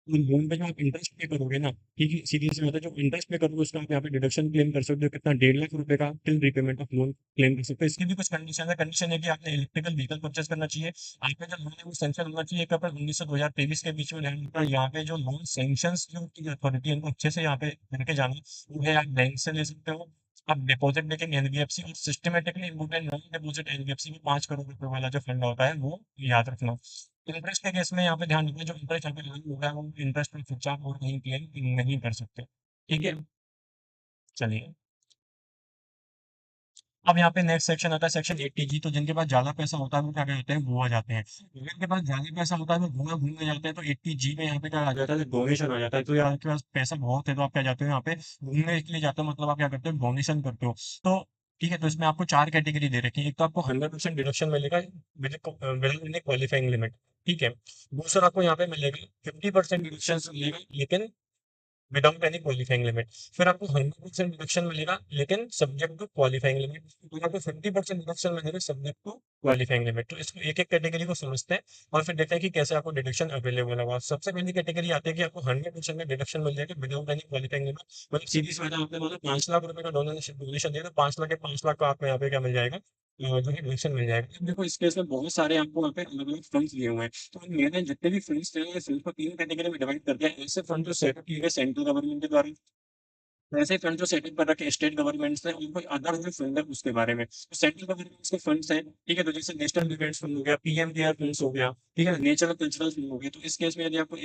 उस लोन पे जो आप इंटरेस्ट पे करोगे ना, ठीक है, सीधी सी बात है, जो इंटरेस्ट पे करोगे उसका आप यहाँ पे डिडक्शन क्लेम कर सकते हो। कितना, 1.5 लाख रुपए का till repayment of loan claim कर सकते हो। इसकी भी कुछ कंडीशन है। कंडीशन है कि आपने इलेक्ट्रिकल व्हीकल परचेज करना चाहिए, आपका जो लोन है वो सैंक्शन होना चाहिए 1 अप्रैल 19 से 2023 के बीच में। ध्यान रखना, यहाँ पे जो लोन सैंक्शंस जो की अथॉरिटी है उनको अच्छे से यहाँ पे करके जाना। वो है, आप बैंक से ले सकते हो, आप डिपॉजिट लेकिन एनबीएफसी, और systematically important non deposit NBFC में 5 करोड़ रुपए वाला जो फंड होता है वो याद रखना। इंटरेस्ट के केस में यहाँ पे ध्यान रखना, जो इंटरेस्ट यहाँ पे earn होगा वो इंटरेस्ट में फिक्स आप और कहीं क्लेम नहीं कर सकते। ठीक है, चलिए, अब यहाँ पे नेक्स्ट सेक्शन आता है सेक्शन 80 जी। तो जिनके पास ज्यादा पैसा होता है वो क्या कहते हैं, गोवा जाते हैं। जिनके पास ज्यादा पैसा होता है वो गोवा घूमने जाते हैं। तो 80 जी में यहाँ पे क्या आ जाता है, डोनेशन आ जाता है। तो यार आपके पास पैसा बहुत है तो आप क्या जाते हो यहाँ पे घूमने के लिए जाते हो, मतलब आप क्या करते हो, डोनेशन करते हो। तो ठीक है, तो इसमें आपको 4 कैटेगरी दे रखी है। एक तो आपको 100% डिडक्शन मिलेगा विद क्वालिफाइंग लिमिट। ठीक है, दूसरा आपको यहाँ पे मिलेगा 50% डिडक्शन मिलेगा लेकिन विदाउट एनी क्वालिफाइंग लिमिट। फिर आपको 100% डिडक्शन मिलेगा लेकिन सब्जेक्ट टू क्वालिफाइंग लिमिट। तो आपको 50% डिडक्शन मिलेगा सब्जेक्ट टू क्वालिफाइंग लिमिट। तो इसको एक एक कैटेगरी को समझते हैं और फिर देखते हैं कि कैसे आपको डिडक्शन अवेलेबल होगा। सबसे पहली कैटेगरी आती है कि आपको 100% का डिडक्शन मिल जाएगा विदाउट एनी क्वालिफाइंग लिमिट। मतलब सीधी सी बात है, आपने मतलब 5 लाख रुपए का डोनेशन डोनेशन दिया तो 5 लाख के 5 लाख का आपको यहाँ पे क्या मिल जाएगा, जो है डिडक्शन मिल जाएगा। अब देखो इस केस में बहुत सारे आपको वहाँ पे अलग-अलग फंड्स दिए हुए हैं। तो मैंने जितने भी फंड्स दिए हैं, फंड्स को 3 कैटेगरी में डिवाइड कर दिया है। ऐसे फंड जो सेटअप किए गए सेंट्रल गवर्नमेंट के द्वारा, वैसे फंड जो सेटअप कर रखे हैं स्टेट गवर्नमेंट्स ने, और कोई अदर जो फंड है उसके बारे में। तो सेंट्रल गवर्नमेंट्स के फंड्स हैं, ठीक है? तो जैसे नेशनल डिफेंस फंड हो गया, पीएम केयर फंड्स हो गया, ठीक है? नेचर कल्चरल फंड हो गया। तो इस केस में यदि आपको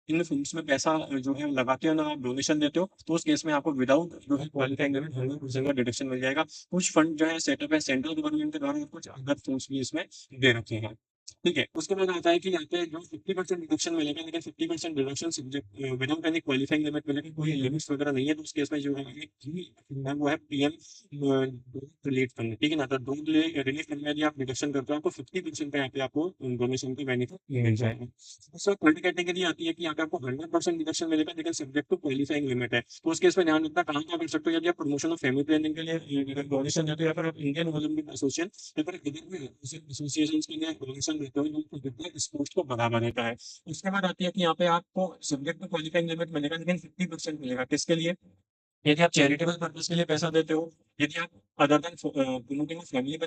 इन फंड्स में पैसा जो है लगाते हो ना, आप डोनेशन देते हो, तो उस केस में आपको विदाउट जो है क्वालिफाइंग लिमिट 100% का डिडक्शन मिल जाएगा। कुछ फंड जो है सेटअप है सेंट्रल गवर्नमेंट के द्वारा, और कुछ अदर फंड्स भी इसमें दे रखे हैं। ठीक है? उसके बाद आता है कि यहाँ पे जो 50% डिडक्शन मिलेगा, लेकिन 50% deduction subject without any qualifying limit मिलेगा, कोई लिमिट्स वगैरह नहीं है। तो उस केस में जो है एक ही फंड है, वो है पीएम रिलीफ फंड, ठीक है ना? तो ड्रग रिलीफ फंड में यदि आप डिडक्शन करते हो, आपको 50% का यहाँ पे आपको डोनेशन का बेनिफिट मिल जाएगा। उसके बाद थर्ड कैटेगरी आती है कि यहाँ पे आपको 100% डिडक्शन मिलेगा, लेकिन सब्जेक्ट टू क्वालिफाइंग लिमिट है। तो उस केस में ध्यान रखना कहाँ क्या कर सकते हो, यदि आप प्रमोशन ऑफ फैमिली प्लानिंग के लिए डोनेशन देते हो, या फिर आप इंडियन ओलंपिक एसोसिएशन या फिर इधर भी एसोसिएशन के लिए डोनेशन देते हो, जो स्पोर्ट्स को बढ़ावा देता है। उसके बाद आती है कि यहाँ पे आपको सब्जेक्ट टू क्वालिफाइंग लिमिट मिलेगा, लेकिन 50% मिलेगा। किसके लिए? यदि आप चैरिटेबल पर्पस के लिए पैसा देते हो, यदि आप other than promoting of family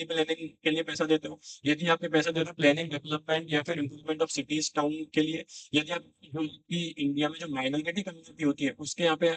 planning के लिए पैसा देते हो, यदि आप ये पैसा दे रहे हो प्लानिंग डेवलपमेंट या फिर इम्प्रूवमेंट ऑफ सिटीज टाउन के लिए, यदि आप जो कि इंडिया में जो माइनॉरिटी कम्युनिटी होती है उसके यहाँ पे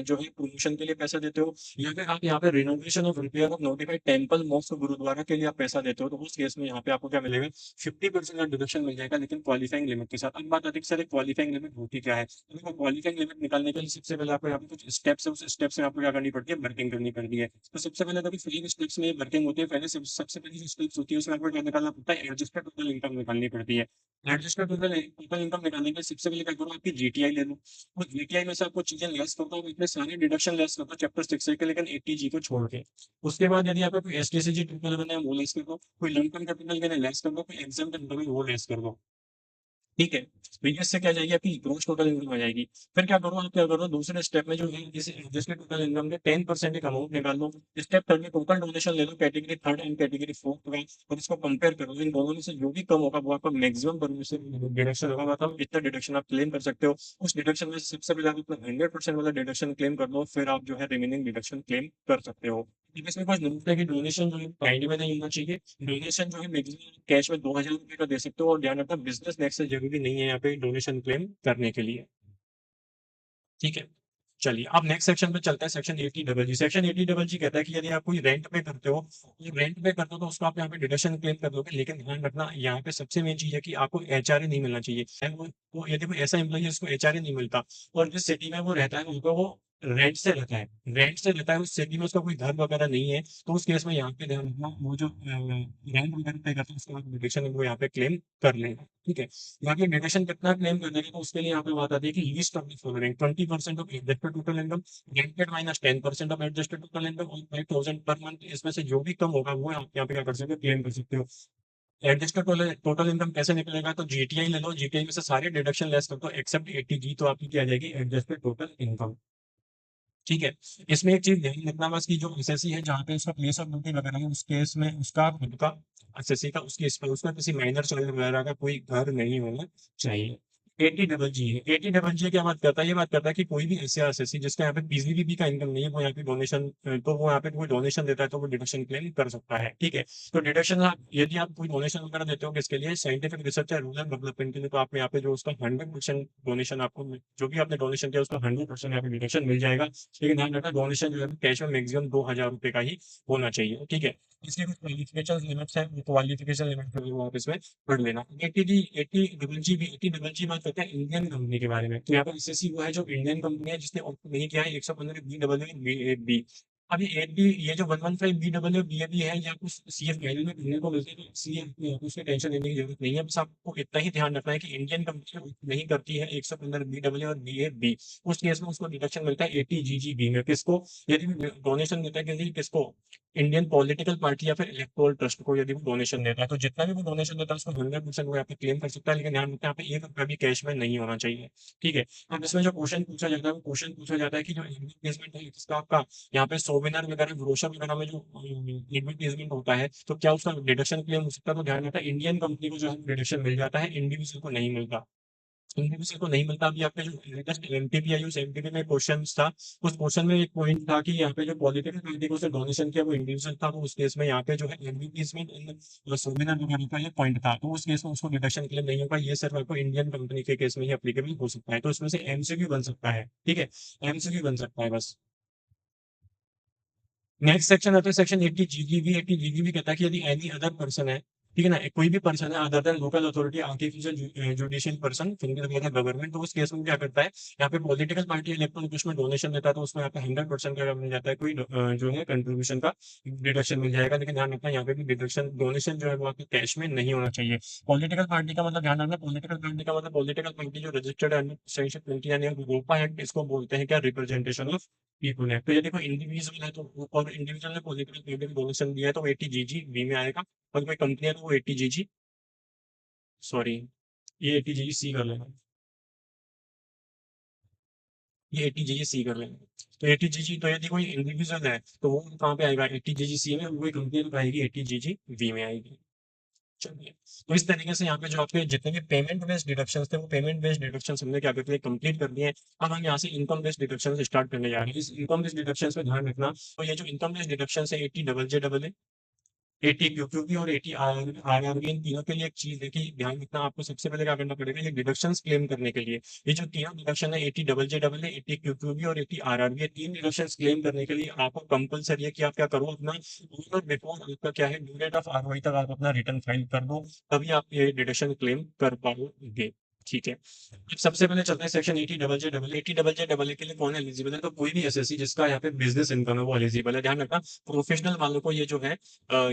जो है प्रमोशन के लिए पैसा देते हो, या फिर आप यहाँ पे renovation of repair of notified temple mosque gurdwara के लिए आप पैसा देते हो, तो उस केस में यहाँ पे आपको क्या मिलेगा? 50% का डिडक्शन मिल जाएगा, लेकिन क्वालिफाइंग लिमिट के साथ। अब बात आती है कि सर क्वालिफाइंग लिमिट होती क्या है? तो देखो क्वालिफाइंग लिमिट निकालने के लिए सबसे पहले आपको यहाँ पे कुछ स्टेप्स है, उस स्टेप्स में आपको क्या करनी पड़ती है? वर्किंग करनी पड़ती है। तो सबसे पहले देखो 5 स्टेप्स में वर्किंग होती है। पहले सबसे पहली जो स्टेप्स होती है उसमें आपको क्या निकालना पड़ता है? एडजस्टेड टोटल इनकम निकालनी पड़ती है। एडजस्टेड टोटल टोटल इनकम निकालने के लिए सबसे पहले क्या करो, आपकी जीटीआई ले लो, और जीटीआई में से आपको चीजें लेस करता हूँ, इसमें सारे डिडक्शन लेस करता हूँ चैप्टर 6 के, लेकिन 80G को छोड़ के। उसके बाद यदि आपको कोई एसटीसीजी ट्रिपल वन है वो लेस कर दो, कोई लंपन कैपिटल के लिए लेस कर दो, कोई एग्जाम वो लेस कर दो। ठीक है? तो इससे क्या जाएगी, आपकी ग्रॉस टोटल इनकम आ जाएगी। फिर क्या करो, आप क्या करो दूसरे स्टेप में जो है इस जिसके टोटल इनकम के 10% एक अमाउंट निकाल लो। स्टेप थर्ड में टोटल डोनेशन ले लो, category third and category fourth का, और इसको कंपेयर करो। इन दोनों में से जो भी कम होगा वो आपका मैक्सिमम परमिशन डिडक्शन होगा, मतलब इतना डिडक्शन आप क्लेम कर सकते हो। उस डिडक्शन में से सबसे पहले आप अपना 100% वाला डिडक्शन क्लेम कर लो, फिर आप जो है रिमेनिंग डिडक्शन क्लेम कर सकते हो। ठीक है, इसमें कुछ नोट है कि डोनेशन जो है काइंड में नहीं होना चाहिए। डोनेशन जो है मैक्सिमम कैश में 2000 रुपये का दे सकते हो, और ध्यान रखना बिजनेस नेक्स्ट से जरूरी नहीं है यहाँ पे डोनेशन क्लेम करने के लिए। ठीक है, चलिए अब नेक्स्ट सेक्शन पे चलते हैं। सेक्शन 80 सेक्शन 80 कहता है कि यदि आप कोई रेंट पे करते हो, तो उसको आप यहाँ पे डिडक्शन क्लेम कर दोगे, लेकिन ध्यान रखना यहाँ पे सबसे मेन चीज है कि आपको एचआरए नहीं मिलना चाहिए। वो यदि कोई ऐसा एम्प्लॉई है जिसको एचआरए नहीं मिलता, और जिस सिटी में वो रहता है उनको वो रेंट से रहता है, उस सिटी में उसका कोई घर वगैरह नहीं है, तो उस केस में यहाँ पे ध्यान रखना वो जो रेंट वगैरह पे करता है उसका डिडक्शन वो यहाँ पे क्लेम कर लेगा। ठीक है, यहाँ पे डिडक्शन कितना क्लेम करने का, तो उसके लिए यहाँ पे बात आती है कि least of the following 20% of adjusted total income, rented minus 10% of adjusted total income, और 5000 पर मंथ, इसमें से जो भी कम होगा वो आप यहाँ पे क्या कर सकते हो? क्लेम कर सकते हो। एडजस्टेड टोटल टोटल इनकम कैसे निकलेगा? तो जीटीआई ले लो, जीटीआई में से सारे डिडक्शन लेस कर दो एक्सेप्ट 80G, तो आपकी क्या आ जाएगी? Adjusted total income. ठीक है, इसमें एक चीज ध्यान रखना बस कि जो एसएससी है जहाँ पे उसका प्लेस ऑफ ड्यूटी वगैरह है, उस केस में उसका खुद का एसएससी का उसकी उसका किसी माइनर चाइल्ड वगैरह का कोई घर नहीं होना चाहिए। 80 डबल जी है, 80 डबल जी क्या बात करता है? ये बात करता है कि कोई भी ऐसे एसएससी जिसका यहाँ पे पीजीबीबी का इनकम नहीं है, वो यहाँ पे डोनेशन, तो वो यहाँ पे कोई डोनेशन देता है तो वो डिडक्शन क्लेम कर सकता है। ठीक है, तो डिडक्शन यदि आप कोई डोनेशन वगैरह देते हो किसके लिए? साइंटिफिक रिसर्च या रूरल डेवलपमेंट के लिए, तो आप यहाँ पे जो उसका 100% डोनेशन आपको जो भी आपने डोनेशन किया उसका 100% यहाँ पे डिडक्शन मिल जाएगा। लेकिन ध्यान रखना डोनेशन जो है कैश में मैक्सिमम 2000 रुपये का ही होना चाहिए। ठीक है, इसके कुछ क्वालिफिकेशन लिमिट्स है, क्वालिफिकेशन लिमिट को भी वो आप इसमें पढ़ लेना। एट्टी डबल जी बात करते हैं इंडियन कंपनी के बारे में। तो यहाँ पर एसएससी वो है जो इंडियन कंपनी है जिसने ऑप्ट नहीं किया है 115 बी अभी एट बी, ये जो 115 BW BAB है ये आपको सीएफ फाइनल में पढ़ने को मिलते हैं, तो इसलिए आपको उसकी टेंशन लेने की जरूरत नहीं है। बस आपको इतना ही ध्यान रखना है कि इंडियन कंपनी नहीं करती है 115 BW और BAB, उस केस में उसको डिडक्शन मिलता है 80 GGB में। किसको? यदि डोनेशन देता है किसी किसको? इंडियन पॉलिटिकल पार्टी या फिर इलेक्टोरल ट्रस्ट को यदि वो डोनेशन देता है, तो जितना भी वो डोनेशन देता है उसको 100% वो यहाँ पे क्लेम कर सकता है, लेकिन ध्यान रखना यहाँ पे 1 रुपया भी कैश में नहीं होना चाहिए। ठीक है, अब इसमें जो क्वेश्चन पूछा जाता है वो क्वेश्चन पूछा जाता है कि जो एडवर्टाइजमेंट है इसका आपका यहाँ पे सोवेनिर वगैरह ब्रोशर वगैरह में जो एडवर्टाइजमेंट होता है, तो क्या उसका डिडक्शन क्लेम हो सकता है? तो ध्यान रखना इंडियन कंपनी को जो है डिडक्शन मिल जाता है, इंडिविजुअल को नहीं मिलता। इंडिविजुअल को नहीं मिलता। अभी आपका जो लेटेस्ट एमटीपी आई, उस एमटीपी में क्वेश्चन था, उस क्वेश्चन में एक पॉइंट था कि यहाँ पे जो पॉलिटिकल पार्टी को डोनेशन किया वो इंडिविजुअल था, तो उस केस में यहाँ पे जो है एमवीपीज में संविधान वगैरह का ये पॉइंट था, तो उस केस में उसको डिडक्शन क्लेम नहीं होगा। ये सिर्फ आपको इंडियन कंपनी के केस में ही अप्लीकेबल हो सकता है, तो इसमें से एमसीक्यू बन सकता है, ठीक है, एमसीक्यू बन सकता है बस। नेक्स्ट सेक्शन आता है सेक्शन 80 जीजीबी। 80 जीजीबी कहता है कि यदि एनी अदर पर्सन है, ठीक है ना, कोई भी पर्सन है other than local authority, artificial judicial person, finger वगैरह गवर्नमेंट, तो उस केस में क्या करता है, यहाँ पे पॉलिटिकल पार्टी इलेक्ट्रॉनिक उसमें डोनेशन देता है, तो उसमें यहाँ पे 100% का मिल जाता है, कोई जो है कंट्रीब्यूशन का डिडक्शन मिल जाएगा। लेकिन ध्यान रखना यहाँ पे भी डिडक्शन डोनेशन जो है वो आपके कैश में नहीं होना चाहिए। पॉलिटिकल पार्टी का मतलब ध्यान रखना, पॉलिटिकल पार्टी का मतलब पॉलिटिकल पार्टी जो रजिस्टर्ड है अंडर सेक्शन 20 यानी यूरोपा एक्ट, इसको बोलते हैं क्या, रिप्रेजेंटेशन ऑफ पीपल है। तो यदि कोई इंडिविजुअल है तो और इंडिविजुअल ने पॉलिटिकल पार्टी को डोनेशन दिया है तो वो 80 जीजी बी में आएगा, और कोई कंपनी है तो वो 80 जीजी, सॉरी, ये 80 जीजी सी कर लेना, ये 80 जीजी सी कर लेना। तो 80 जीजी, तो यदि कोई इंडिविजुअल है तो वो कहाँ पे आएगा, 80 जीजी सी में, वही कंपनी तो आएगी 80 जीजी वी में आएगी। चलिए, तो इस तरीके से यहाँ पे जो आपके जितने भी पेमेंट बेस्ड डिडक्शंस थे वो पेमेंट बेस्ड डिडक्शंस हमने क्या करते हैं, कंप्लीट कर दिए हैं। अब हम यहाँ से इनकम बेस्ड डिडक्शन स्टार्ट करने जा रहे हैं। इस इनकम बेस्ड डिडक्शन में ध्यान रखना, तो ये जो इनकम बेस्ड डिडक्शन है 80 डबल जे डबल 80 क्यूक्यूबी और 80 आरआरबी, इन तीनों के लिए एक चीज देखिए, ध्यान रखना आपको सबसे पहले क्या करना पड़ेगा, ये डिडक्शंस क्लेम करने के लिए, ये जो तीनों डिडक्शन है 80 डबल जे डबल 80 क्यूक्यूबी और 80 आरआरबी, ये तीन डिडक्शंस क्लेम करने के लिए आपको कंपलसरी है कि आप क्या करो, अपना बिफोर आपका क्या है, ड्यू डेट ऑफ आरओआई तक आप अपना रिटर्न फाइल कर दो, तभी आप ये डिडक्शन क्लेम कर पाओगे। ठीक है, अब सबसे पहले चलते हैं सेक्शन 80 डबल जे डबल 80 डबल जे डबल के लिए कौन एलिजिबल है, तो कोई भी एसएससी जिसका यहाँ पे बिजनेस इनकम है वो एलिजिबल है। ध्यान रखना, प्रोफेशनल वालों को ये जो है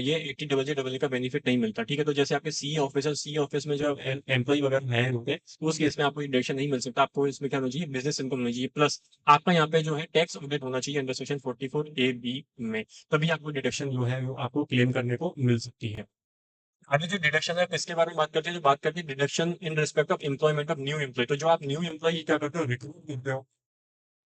ये 80 डबल जे डबल का बेनिफिट नहीं मिलता, ठीक है। तो जैसे आपके सी ऑफिसर, सी ऑफिस में जो एम्प्लॉय वगैरह है होंगे, तो उस केस में आपको डिडक्शन नहीं मिल सकता। आपको इसमें क्या होना चाहिए, बिजनेस इनकम होना चाहिए, प्लस आपका यहाँ पे जो है टैक्स ऑडिट होना चाहिए अंडर सेक्शन 44 ए बी में, तभी आपको डिडक्शन जो है वो आपको क्लेम करने को मिल सकती है। अभी जो डिडक्शन है किसके बारे में बात करते हैं, जो बात करते हैं deduction in respect of employment of new employ, तो जो आप न्यू एम्प्लॉय क्या करते हो, रिक्रूट करते हो,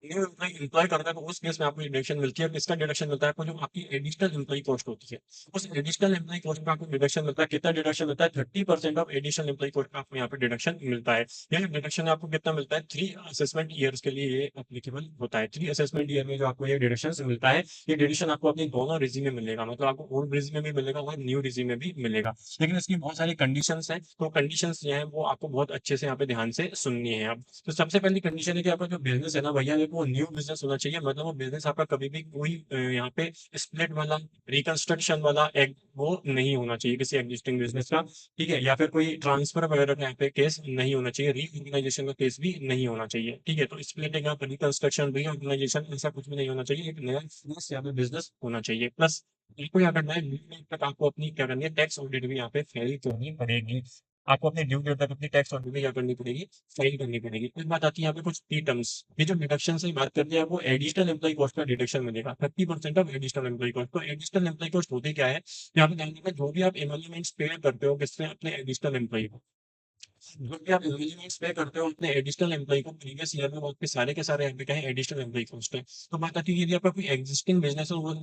न्यू एम्प्लॉय एम्प्लॉय करता है, तो उस केस में आपको डिडक्शन मिलती है। किसका डिडक्शन मिलता है, आपको जो आपकी एडिशनल एम्प्लॉय कॉस्ट होती है, उस एडिशनल एम्प्लॉय कॉस्ट में आपको डिडक्शन मिलता है। कितना डिडक्शन मिलता है, 30% ऑफ एडिशनल एम्प्लॉय कॉस्ट में आपको यहाँ पे डिडक्शन मिलता है। ये जो डिडक्शन आपको कितना मिलता है, 3 असेसमेंट ईयर्स के लिए ये एप्लीकेबल होता है। 3 असेसमेंट ईयर में जो आपको ये डिडक्शन मिलता है, ये डिडक्शन आपको अपनी दोनों रिज्यूम में मिलेगा, मतलब आपको ओल्ड रिज्यूम में भी मिलेगा और न्यू रिज्यूम में भी मिलेगा। लेकिन इसकी बहुत सारी कंडीशंस हैं, तो कंडीशंस जो है वो आपको बहुत अच्छे से यहाँ पे ध्यान से सुननी है। अब तो सबसे पहली कंडीशन है कि आपका जो बिजनेस है ना भैया, वो न्यू बिजनेस होना चाहिए, मतलब वो बिजनेस आपका कभी भी कोई यहाँ पे स्प्लिट वाला, रिकंस्ट्रक्शन वाला एक वो नहीं होना चाहिए किसी एग्जिस्टिंग बिजनेस का, ठीक है, या फिर कोई ट्रांसफर वगैरह का यहाँ पे केस नहीं होना चाहिए, रीऑर्गेनाइजेशन का केस भी नहीं होना चाहिए, ठीक है। तो स्प्लिटिंग अप, रिकंस्ट्रक्शन, रीऑर्गेनाइजेशन ऐसा कुछ भी नहीं होना चाहिए, एक नया बिजनेस या फिर बिजनेस होना चाहिए। प्लस आपको क्या करना है, ड्यू डेट तक आपको अपनी क्या करनी है, टैक्स ऑडिट भी यहाँ पे फाइल करनी पड़ेगी। आपको अपने ड्यू डेट तक अपनी टैक्स ऑडिट भी क्या करनी पड़ेगी, फाइल करनी पड़ेगी। फिर बात आती है यहाँ पे कुछ की टर्म्स, ये जो डिडक्शन से बात करते हैं आपको एडिशनल एम्प्लॉय कॉस्ट का डिडक्शन मिलेगा, 30% ऑफ एडिशनल एम्प्लॉय कॉस्ट। तो एडिशनल एम्प्लॉय कॉस्ट होती क्या है, यहाँ पे ध्यान रखना, जो भी आप एमोल्यूमेंट्स पे करते हो किससे, अपने एडिशनल एम्प्लॉय को, जो भी आप एमोल्यूमेंट्स पे करते हो अपने एडिशनल एम्प्लॉय को प्रीवियस ईयर में, वो आपके सारे के सारे यहाँ पे क्या है, एडिशनल एम्प्लॉय कॉस्ट है। तो बात आती है यदि आपका कोई एग्जिस्टिंग बिजनेस है, वो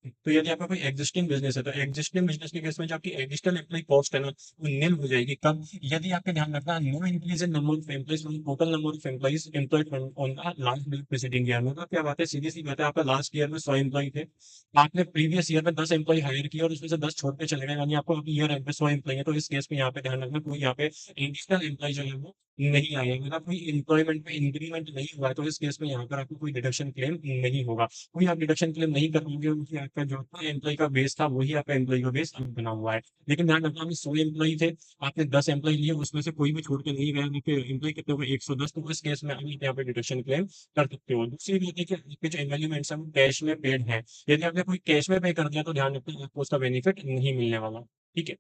तो यदि आपका कोई एग्जिस्टिंग बिजनेस है, तो एग्जिस्टिंग बिजनेस के केस में जो आपकी एडिशनल एम्प्लॉय कॉस्ट है ना, वो निल हो जाएगी। कब, यदि आपके ध्यान रखना, no increase in number of employees, total number of employees employed on the last preceding year में। तो क्या बात है, सीधी सी बात है, आपका लास्ट ईयर में 100 एम्प्लॉय थे, आपने प्रीवियस ईयर में 10 एम्प्लॉय हायर किया और उसमें से 10 छोड़ के चले गए, यानी आपको अभी ईयर एंड पे 100 एम्प्लॉय है। तो इस केस में यहाँ पे ध्यान रखना, कोई यहाँ पे एडिशनल एम्प्लॉय जो है वो नहीं आएगा, मतलब कोई एम्प्लॉयमेंट में इंक्रीमेंट नहीं हुआ है, तो इस केस में यहाँ पर आपको कोई डिडक्शन क्लेम नहीं होगा। कोई आप डिडक्शन क्लेम नहीं कर पाओगे क्योंकि आपका जो एम्प्लॉय का बेस था वही आपका एम्प्लॉय का बेस अब बना हुआ है। लेकिन ध्यान रखना, आपने 100 एम्प्लॉय थे, आपने 10 एम्प्लॉय लिए, उसमें से कोई भी छोड़ के नहीं गया, आपके एम्प्लॉय कितने हो गए, 110, तो इस केस में आप यहाँ पे डिडक्शन क्लेम कर सकते हो। दूसरी बात है कि आपके जो एम्प्लॉयमेंट्स है वो कैश में पेड है, यदि आपने कोई कैश में पे कर दिया तो ध्यान रखना आपको उसका बेनिफिट नहीं मिलने वाला, ठीक है।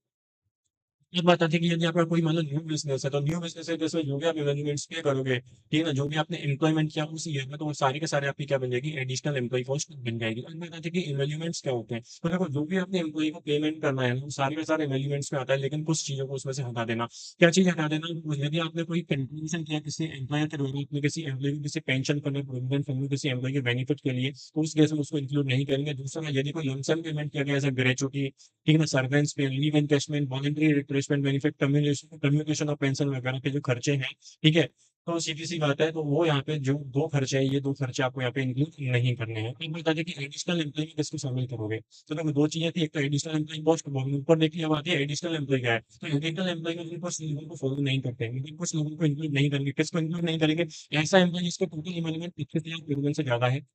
एक बात आती है कि यदि आपका कोई मान लो न्यू बिजनेस है, तो न्यू बिजनेस है जैसे जो भी आप इवेल्युएट्स पे करोगे, ठीक है ना, जो भी आपने एम्प्लॉयमेंट किया उस ईयर में, तो वो सारे के सारे आपकी क्या बन जाएगी, एडिशनल एम्प्लॉय कॉस्ट बन जाएगी। अब बात आती है कि इवेल्युएट्स क्या होते हैं, तो देखो जो भी आपने एम्प्लॉय को पेमेंट करना है ना, वो सारे के सारे इवेल्युएट्स में आता है, लेकिन कुछ चीजों को उसमें से हटा देना। क्या चीज हटा देना, यदि आपने कोई कंट्रीब्यूशन किया किसी एम्प्लॉयर के द्वारा, आपने किसी एम्प्लॉय को किसी पेंशन फंड, प्रोविडेंट फंड में किसी एम्प्लॉय के बेनिफिट के लिए, तो उस केस में उसको इंक्लूड नहीं करेंगे। दूसरा, यदि कोई लमसम पेमेंट किया गया, जैसे ग्रेचुटी, ठीक है ना, सर्वेंट्स पे, leave encashment, voluntary nourishment benefit, communication communication और पेंशन वगैरह के जो खर्चे हैं, ठीक है? तो सीधी-सी बात है, तो वो यहाँ पे जो 2 खर्चे हैं, ये 2 खर्चे आपको यहाँ पे इंक्लूड नहीं करने हैं। एक बता दें कि एडिशनल एम्प्लॉयी में किसको शामिल करोगे? तो देखो 2 चीज़ें थी, एक तो एडिशनल एम्प्लॉयी कॉस्ट, ऊपर देखिए अब आती है एडिशनल एम्प्लॉयी क्या है? तो एडिशनल एम्प्लॉयी में कुछ लोगों को फॉलो नहीं करते हैं, लेकिन कुछ लोगों को इंक्लूड नहीं करेंगे। किसको इंक्लूड नहीं करेंगे? ऐसा एम्प्लॉयी जिसका टोटल एम्प्लॉयमेंट 25,000 पेरोल से ज़्यादा है।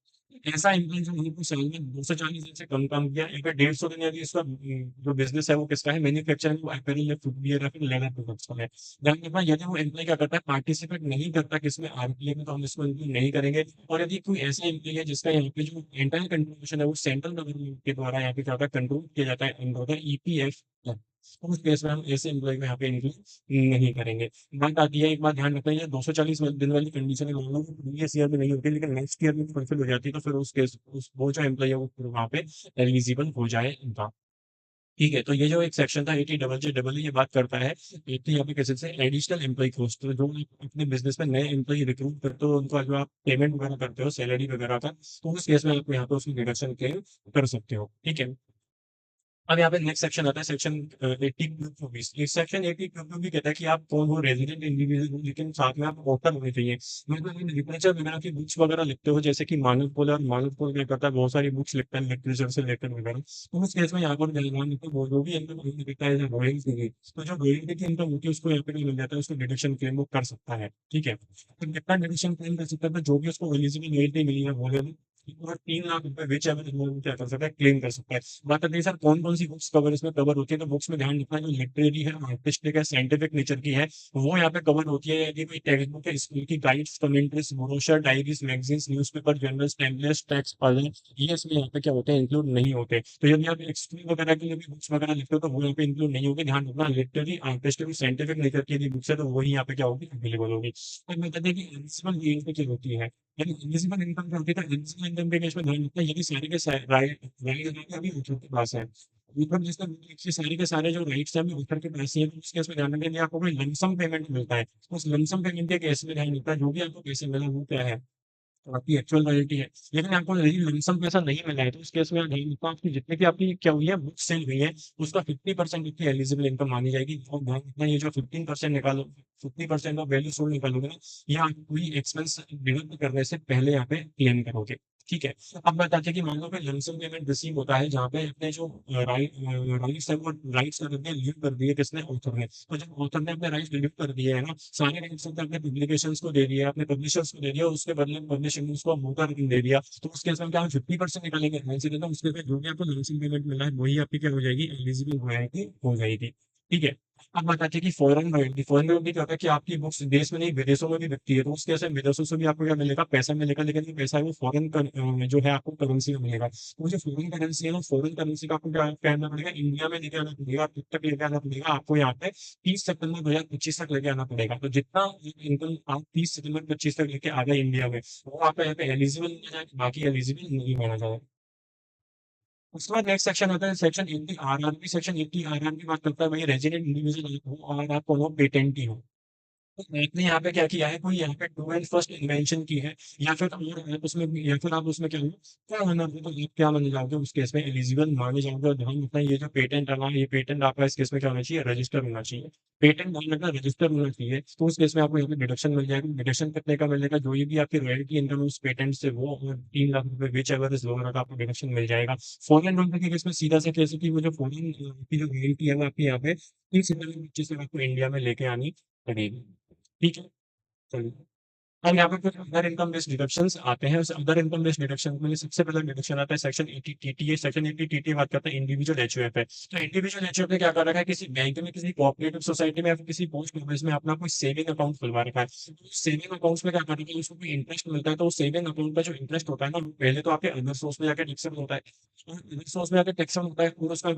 ऐसा एम्प्लॉयी जो वहीं पे साल में 240 दिन से कम काम किया, या फिर 150 दिन, यदि इसका जो बिज़नेस है वो किसका है, मैन्युफैक्चरिंग, अपैरल या फुटवियर या फिर लेदर प्रोडक्ट्स का है। ध्यान रखना, यदि वो एम्प्लॉयी क्या करता है, पार्टिसिपेट नहीं करता किसमें, आरपीएफ में, तो हम इसको इंक्लूड नहीं करेंगे। और यदि कोई ऐसा एम्प्लॉयी है जिसका यहाँ पे जो एंटायर कंट्रीब्यूशन है वो सेंट्रल गवर्नमेंट के द्वारा यहाँ पे क्या होता है, कंट्रोल किया जाता है अंडर द ईपीएफ, तो उस केस में हम ऐसे एम्प्लॉयी को यहाँ पे इंक्लूड नहीं करेंगे। बात आती है, एक बात ध्यान रखना, ये 240 दिन वाली कंडीशन है, लोगों को प्रीवियस ईयर में नहीं होती, लेकिन नेक्स्ट ईयर में फुलफिल हो जाती है, तो फिर उस केस उस वो जो एम्प्लॉयी है वो फिर वहाँ पे एलिजिबल हो जाएगा। ठीक है, तो ये जो एक सेक्शन था 80 डबल जे डबल ये बात करता है, एक तो यहाँ पे कैसे से एडिशनल एम्प्लॉयी कॉस्ट, तो जो आप अपने बिजनेस में नए एम्प्लॉयी रिक्रूट करते हो, उनका जो आप पेमेंट वगैरह करते हो सैलरी वगैरह का, तो उस केस में आप यहाँ पे उसकी डिडक्शन क्लेम कर सकते हो। ठीक है, अब यहाँ पे नेक्स्ट सेक्शन आता है, सेक्शन 80 टू 20। इस सेक्शन 80 टू भी कहता है कि आप कौन हो, रेजिडेंट इंडिविजुअल हो, लेकिन साथ में आप ऑथर होने चाहिए। मतलब लिटरेचर वगैरह की बुक्स वगैरह लिखते हो, जैसे कि मानव पोल, और मानव पोल क्या करता है, बहुत सारी बुक्स लिखता है लिटरेचर से रिलेटेड वगैरह। तो उस केस में यहाँ पर ध्यान रखो, वो जो भी इनकम लिखता है रॉयल्टी की, तो जो रॉयल्टी की इनकम होती है उसको यहाँ पे मिल जाता है, उसको डिडक्शन क्लेम वो कर सकता है। ठीक है, तो कितना डिडक्शन क्लेम कर सकता है, तो जो भी उसको एलिजिबल रॉयल्टी मिली है वो लेवल और 3 लाख रुपए विच एवर क्या कर सकता है, क्लेम कर सकता है। बात करते हैं सर कौन कौन सी बुक्स कवर इसमें कवर होती है, तो बुक्स में ध्यान रखना, जो लिटरेरी है, आर्टिस्टिक है, साइंटिफिक नेचर की है, वो यहाँ पे कवर होती है। यदि कोई टेक्स्ट बुक है, स्कूल की guides, commentaries, brochure, diaries, magazines, newspaper, journals, templates, text फाइलें, ये इसमें यहाँ पे क्या होते हैं, इंक्लूड नहीं होते। तो यदि आप स्कूल वगैरह के लिए भी बुक्स वगैरह लिखते हो, तो वो यहाँ पे इंक्लूड नहीं होगी। ध्यान रखना, लिटरेरी, आर्टिस्टिक, साइंटिफिक नेचर की यदि बुक्स है, तो वही यहाँ पे क्या होगी, अवेलेबल होगी। तो मैं कहते हैं कि एलिजिबल रेंज पे क्या होती है, यानी एलिजिबल इनकम क्या होती है, तो एलिजिबल इनकम के केस में ध्यान रखना, यदि सारे के राइट राइट अभी ऊपर के पास है, ऊपर जिसका कि सारे के सारे जो राइट्स हैं अभी ऊपर के पास ही है, तो उस केस में ध्यान रखें, यदि आपको कोई लमसम पेमेंट मिलता है, तो उस लमसम पेमेंट के केस में ध्यान रखना, जो भी आपको पैसे मिला वो क्या है, तो आपकी एक्चुअल रॉयल्टी है। लेकिन आपको यदि लमसम पैसा नहीं मिला है, तो उस केस में ध्यान रखना, आपकी जितने भी आपकी क्या हुई है, बुक्स सेल हुई है, उसका 50% आपकी एलिजिबल इनकम मानी जाएगी। और ध्यान रखना, ये जो 15% निकालो, 50% ऑफ वैल्यू सोल्ड निकालोगे ना, ये आप कोई एक्सपेंस डिडक्ट करने से पहले यहाँ पे क्लेम करोगे। ठीक है, अब बताते हैं कि मान लो कि लमसम पेमेंट रिसीव होता है, जहाँ पे अपने जो राइट्स है वो राइट्स कर दिए, लीव कर दिए किसने, ऑथर ने। तो जब ऑथर ने अपने राइट्स लीव कर दिए है ना, सारे राइट्स अपने पब्लिकेशंस को दे दिया, अपने पब्लिशर्स को दे दिया, उसके बदले में पब्लिशिंग उसको मौका दे दिया, तो उस केस में क्या हम 50% निकालेंगे, ऐसे देता उसके बाद जो भी आपको लमसम पेमेंट मिला है वही आपकी क्या हो जाएगी, एलिजिबल हो जाएगी। ठीक है, अब बताते हैं कि फॉरेन रॉयल्टी क्या होता है, कि आपकी बुक्स देश में नहीं विदेशों में भी बिकती है, तो उस केस में विदेशों से भी आपको क्या मिलेगा, पैसा मिलेगा, लेकिन ये पैसा है वो फॉरेन जो है आपको करेंसी में मिलेगा। तो जो फॉरेन करेंसी है ना, फॉरेन करेंसी का आपको क्या करना पड़ेगा, इंडिया में लेके आना पड़ेगा, कब तक लेके आना पड़ेगा आपको, यहाँ पे 30 सितंबर 2025 तक लेके आना पड़ेगा। तो जितना इनकम आप 30 सितंबर 25 तक लेके आ गए इंडिया में, वो आपका यहाँ पे एलिजिबल माना जाएगा, बाकी एलिजिबल नहीं माना जाएगा। उसके बाद नेक्स्ट सेक्शन आता है, सेक्शन 80 आरआरबी। सेक्शन 80 आरआरबी बात करता है, भाई रेजिडेंट इंडिविजुअल हो और आप कौन हो, पेटेंटी हो। तो आपने यहाँ पे क्या किया है, कोई यहाँ पे ट्रू एंड फर्स्ट इन्वेंशन की है, या फिर और आप उसमें, या फिर आप उसमें क्या हो, क्या होना है, तो आप क्या माने जाओगे, उस केस में एलिजिबल माने जाओगे। और ध्यान रखना, ये जो पेटेंट है ना, ये पेटेंट आपका इस केस में क्या होना चाहिए, रजिस्टर होना चाहिए। पेटेंट ध्यान रखना, रजिस्टर होना चाहिए, तो उस केस में आपको यहाँ पे डिडक्शन मिल जाएगा। डिडक्शन कितने का मिलेगा, जो ये भी आपकी रॉयल्टी इनकम उस पेटेंट से, वो 3 लाख रुपए विच एवर इज लोअर का आपको डिडक्शन मिल जाएगा। फॉरेन रॉयल्टी के केस में सीधा से कैसे कि वो जो फॉरेन की जो रॉयल्टी है वो आपकी यहाँ पे 30 सितंबर 25 तक आपको इंडिया में लेके आनी पड़ेगी। ठीक है, चलिए, अब यहाँ पे कुछ अदर इनकम बेस्ड डिडक्शंस आते हैं। उस अदर इनकम बेस्ड डिडक्शन में सबसे पहला डिडक्शन आता है सेक्शन 80 टीटीए। सेक्शन 80 टीटीए बात करता है इंडिविजुअल एचयूएफ है। तो इंडिविजुअल एचयूएफ ने क्या कर रखा है, किसी बैंक में, किसी कोऑपरेटिव सोसाइटी में, या फिर किसी पोस्ट ऑफिस में अपना कोई सेविंग अकाउंट खुलवा रखा है। तो सेविंग अकाउंट्स में क्या कर रखा है, उसको कोई इंटरेस्ट मिलता है, तो सेविंग अकाउंट का जो इंटरेस्ट होता है ना, वो पहले तो आपके अदर सोर्स में जाकर टैक्सेबल होता है, और अदर सोर्स में जाकर टैक्सेबल होता है, और उसका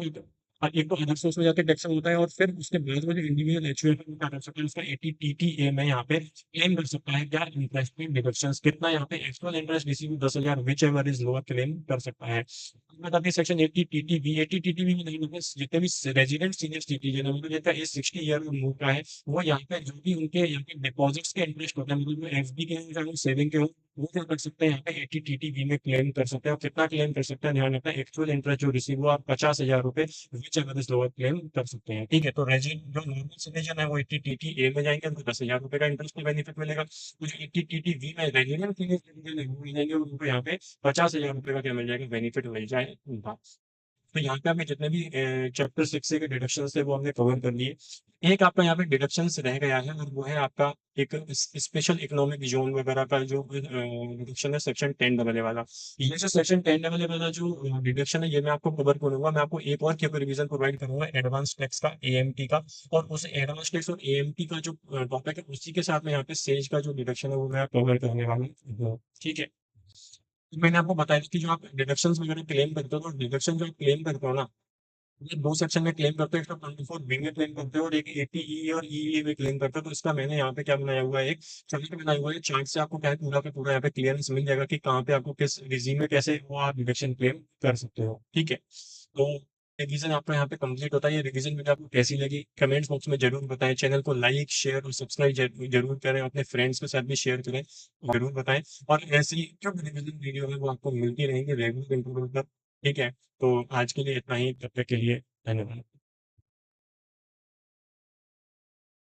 एक तो अदर सोर्स में जाकर टैक्सेबल होता है, और फिर उसके बाद वो जो इंडिविजुअल एचयूएफ है क्या कर सकते हैं, उसका 80 टीटीए में यहाँ पे क्लेम कर सकता है क्या, इंटरेस्ट पे डिडक्शंस कितना, यहाँ पे actual interest receive 10,000 which ever is lower claim कर सकता है। बताते हैं सेक्शन 80 टीटीबी। 80 टीटीबी में नहीं मतलब जितने भी रेजिडेंट सीनियर सिटीजन है, मतलब जिनका एज 60 ईयर और मोर का है, वो यहाँ पे जो भी उनके यहाँ पे डिपॉजिट्स के इंटरेस्ट होता है, मतलब एफडी के हो चाहे सेविंग के हो, वो क्या कर सकते हैं यहाँ पे एटीटीटीवी में क्लेम कर सकते हैं। और कितना क्लेम कर सकते हैं, ध्यान रखना, एक्चुअल इंटरेस्ट जो रिसीव हुआ 50,000 रुपए, विच अगर इज लोअर क्लेम कर सकते हैं। ठीक है, तो रेजिड जो नॉर्मल सिटीजन है वो एटीटीटी ए में जाएंगे, उनको 10,000 रुपए का इंटरेस्ट का बेनिफिट मिलेगा। तो जो एटीटीटी वी में रेजिडेंट सिटीजन है वो मिलेंगे, उनको यहाँ पे 50,000 रुपए का क्या मिल जाएगा, बेनिफिट मिल जाएगा। तो यहाँ पे हमें जितने भी चैप्टर 6 के डिडक्शंस थे वो हमने कवर कर लिए। एक आपका यहाँ पे डिडक्शंस रह गया है, और वो है आपका एक स्पेशल इकोनॉमिक जोन वगैरह का जो डिडक्शन है, सेक्शन 10 डबल वाला। ये जो सेक्शन 10 डबल वाला जो डिडक्शन है, ये मैं आपको कवर करूंगा। मैं आपको एक और रिवीजन प्रोवाइड करूंगा एडवांस टैक्स का, एएमटी का। और उस एडवांस टैक्स और एएमटी का जो टॉपिक है, उसी के साथ में यहाँ पे सेज का जो डिडक्शन है वो मैं कवर करने वाला हूँ। ठीक है, मैंने आपको बताया कि जो आप डिडक्शंस वगैरह क्लेम करते हो, तो डिडक्शन जो आप क्लेम करते हो ना, ये दो सेक्शन में क्लेम करते हो। एक तो 24 बी में क्लेम करते हो, और एक 80 ई और ई में क्लेम करते हो। तो इसका मैंने यहाँ पे क्या बनाया हुआ है, एक चार्ट बनाया हुआ है। चार्ट से आपको क्या है, पूरा का पूरा यहाँ पे क्लियरेंस मिल जाएगा कि कहाँ पे आपको किस रिजीम में कैसे वो आप डिडक्शन क्लेम कर सकते हो। ठीक है, तो रिवीजन आपका यहाँ पे कंप्लीट होता है। ये रिवीजन वीडियो आपको कैसी लगी, कमेंट्स बॉक्स में जरूर बताएं। चैनल को लाइक, शेयर और सब्सक्राइब जरूर करें, अपने फ्रेंड्स के साथ भी शेयर करें, जरूर बताएं। और ऐसी जो रिवीजन वीडियो है वो आपको मिलती रहेंगी रेगुलर इंटरवल पर। ठीक है, तो आज के लिए इतना ही, तब तक के लिए धन्यवाद।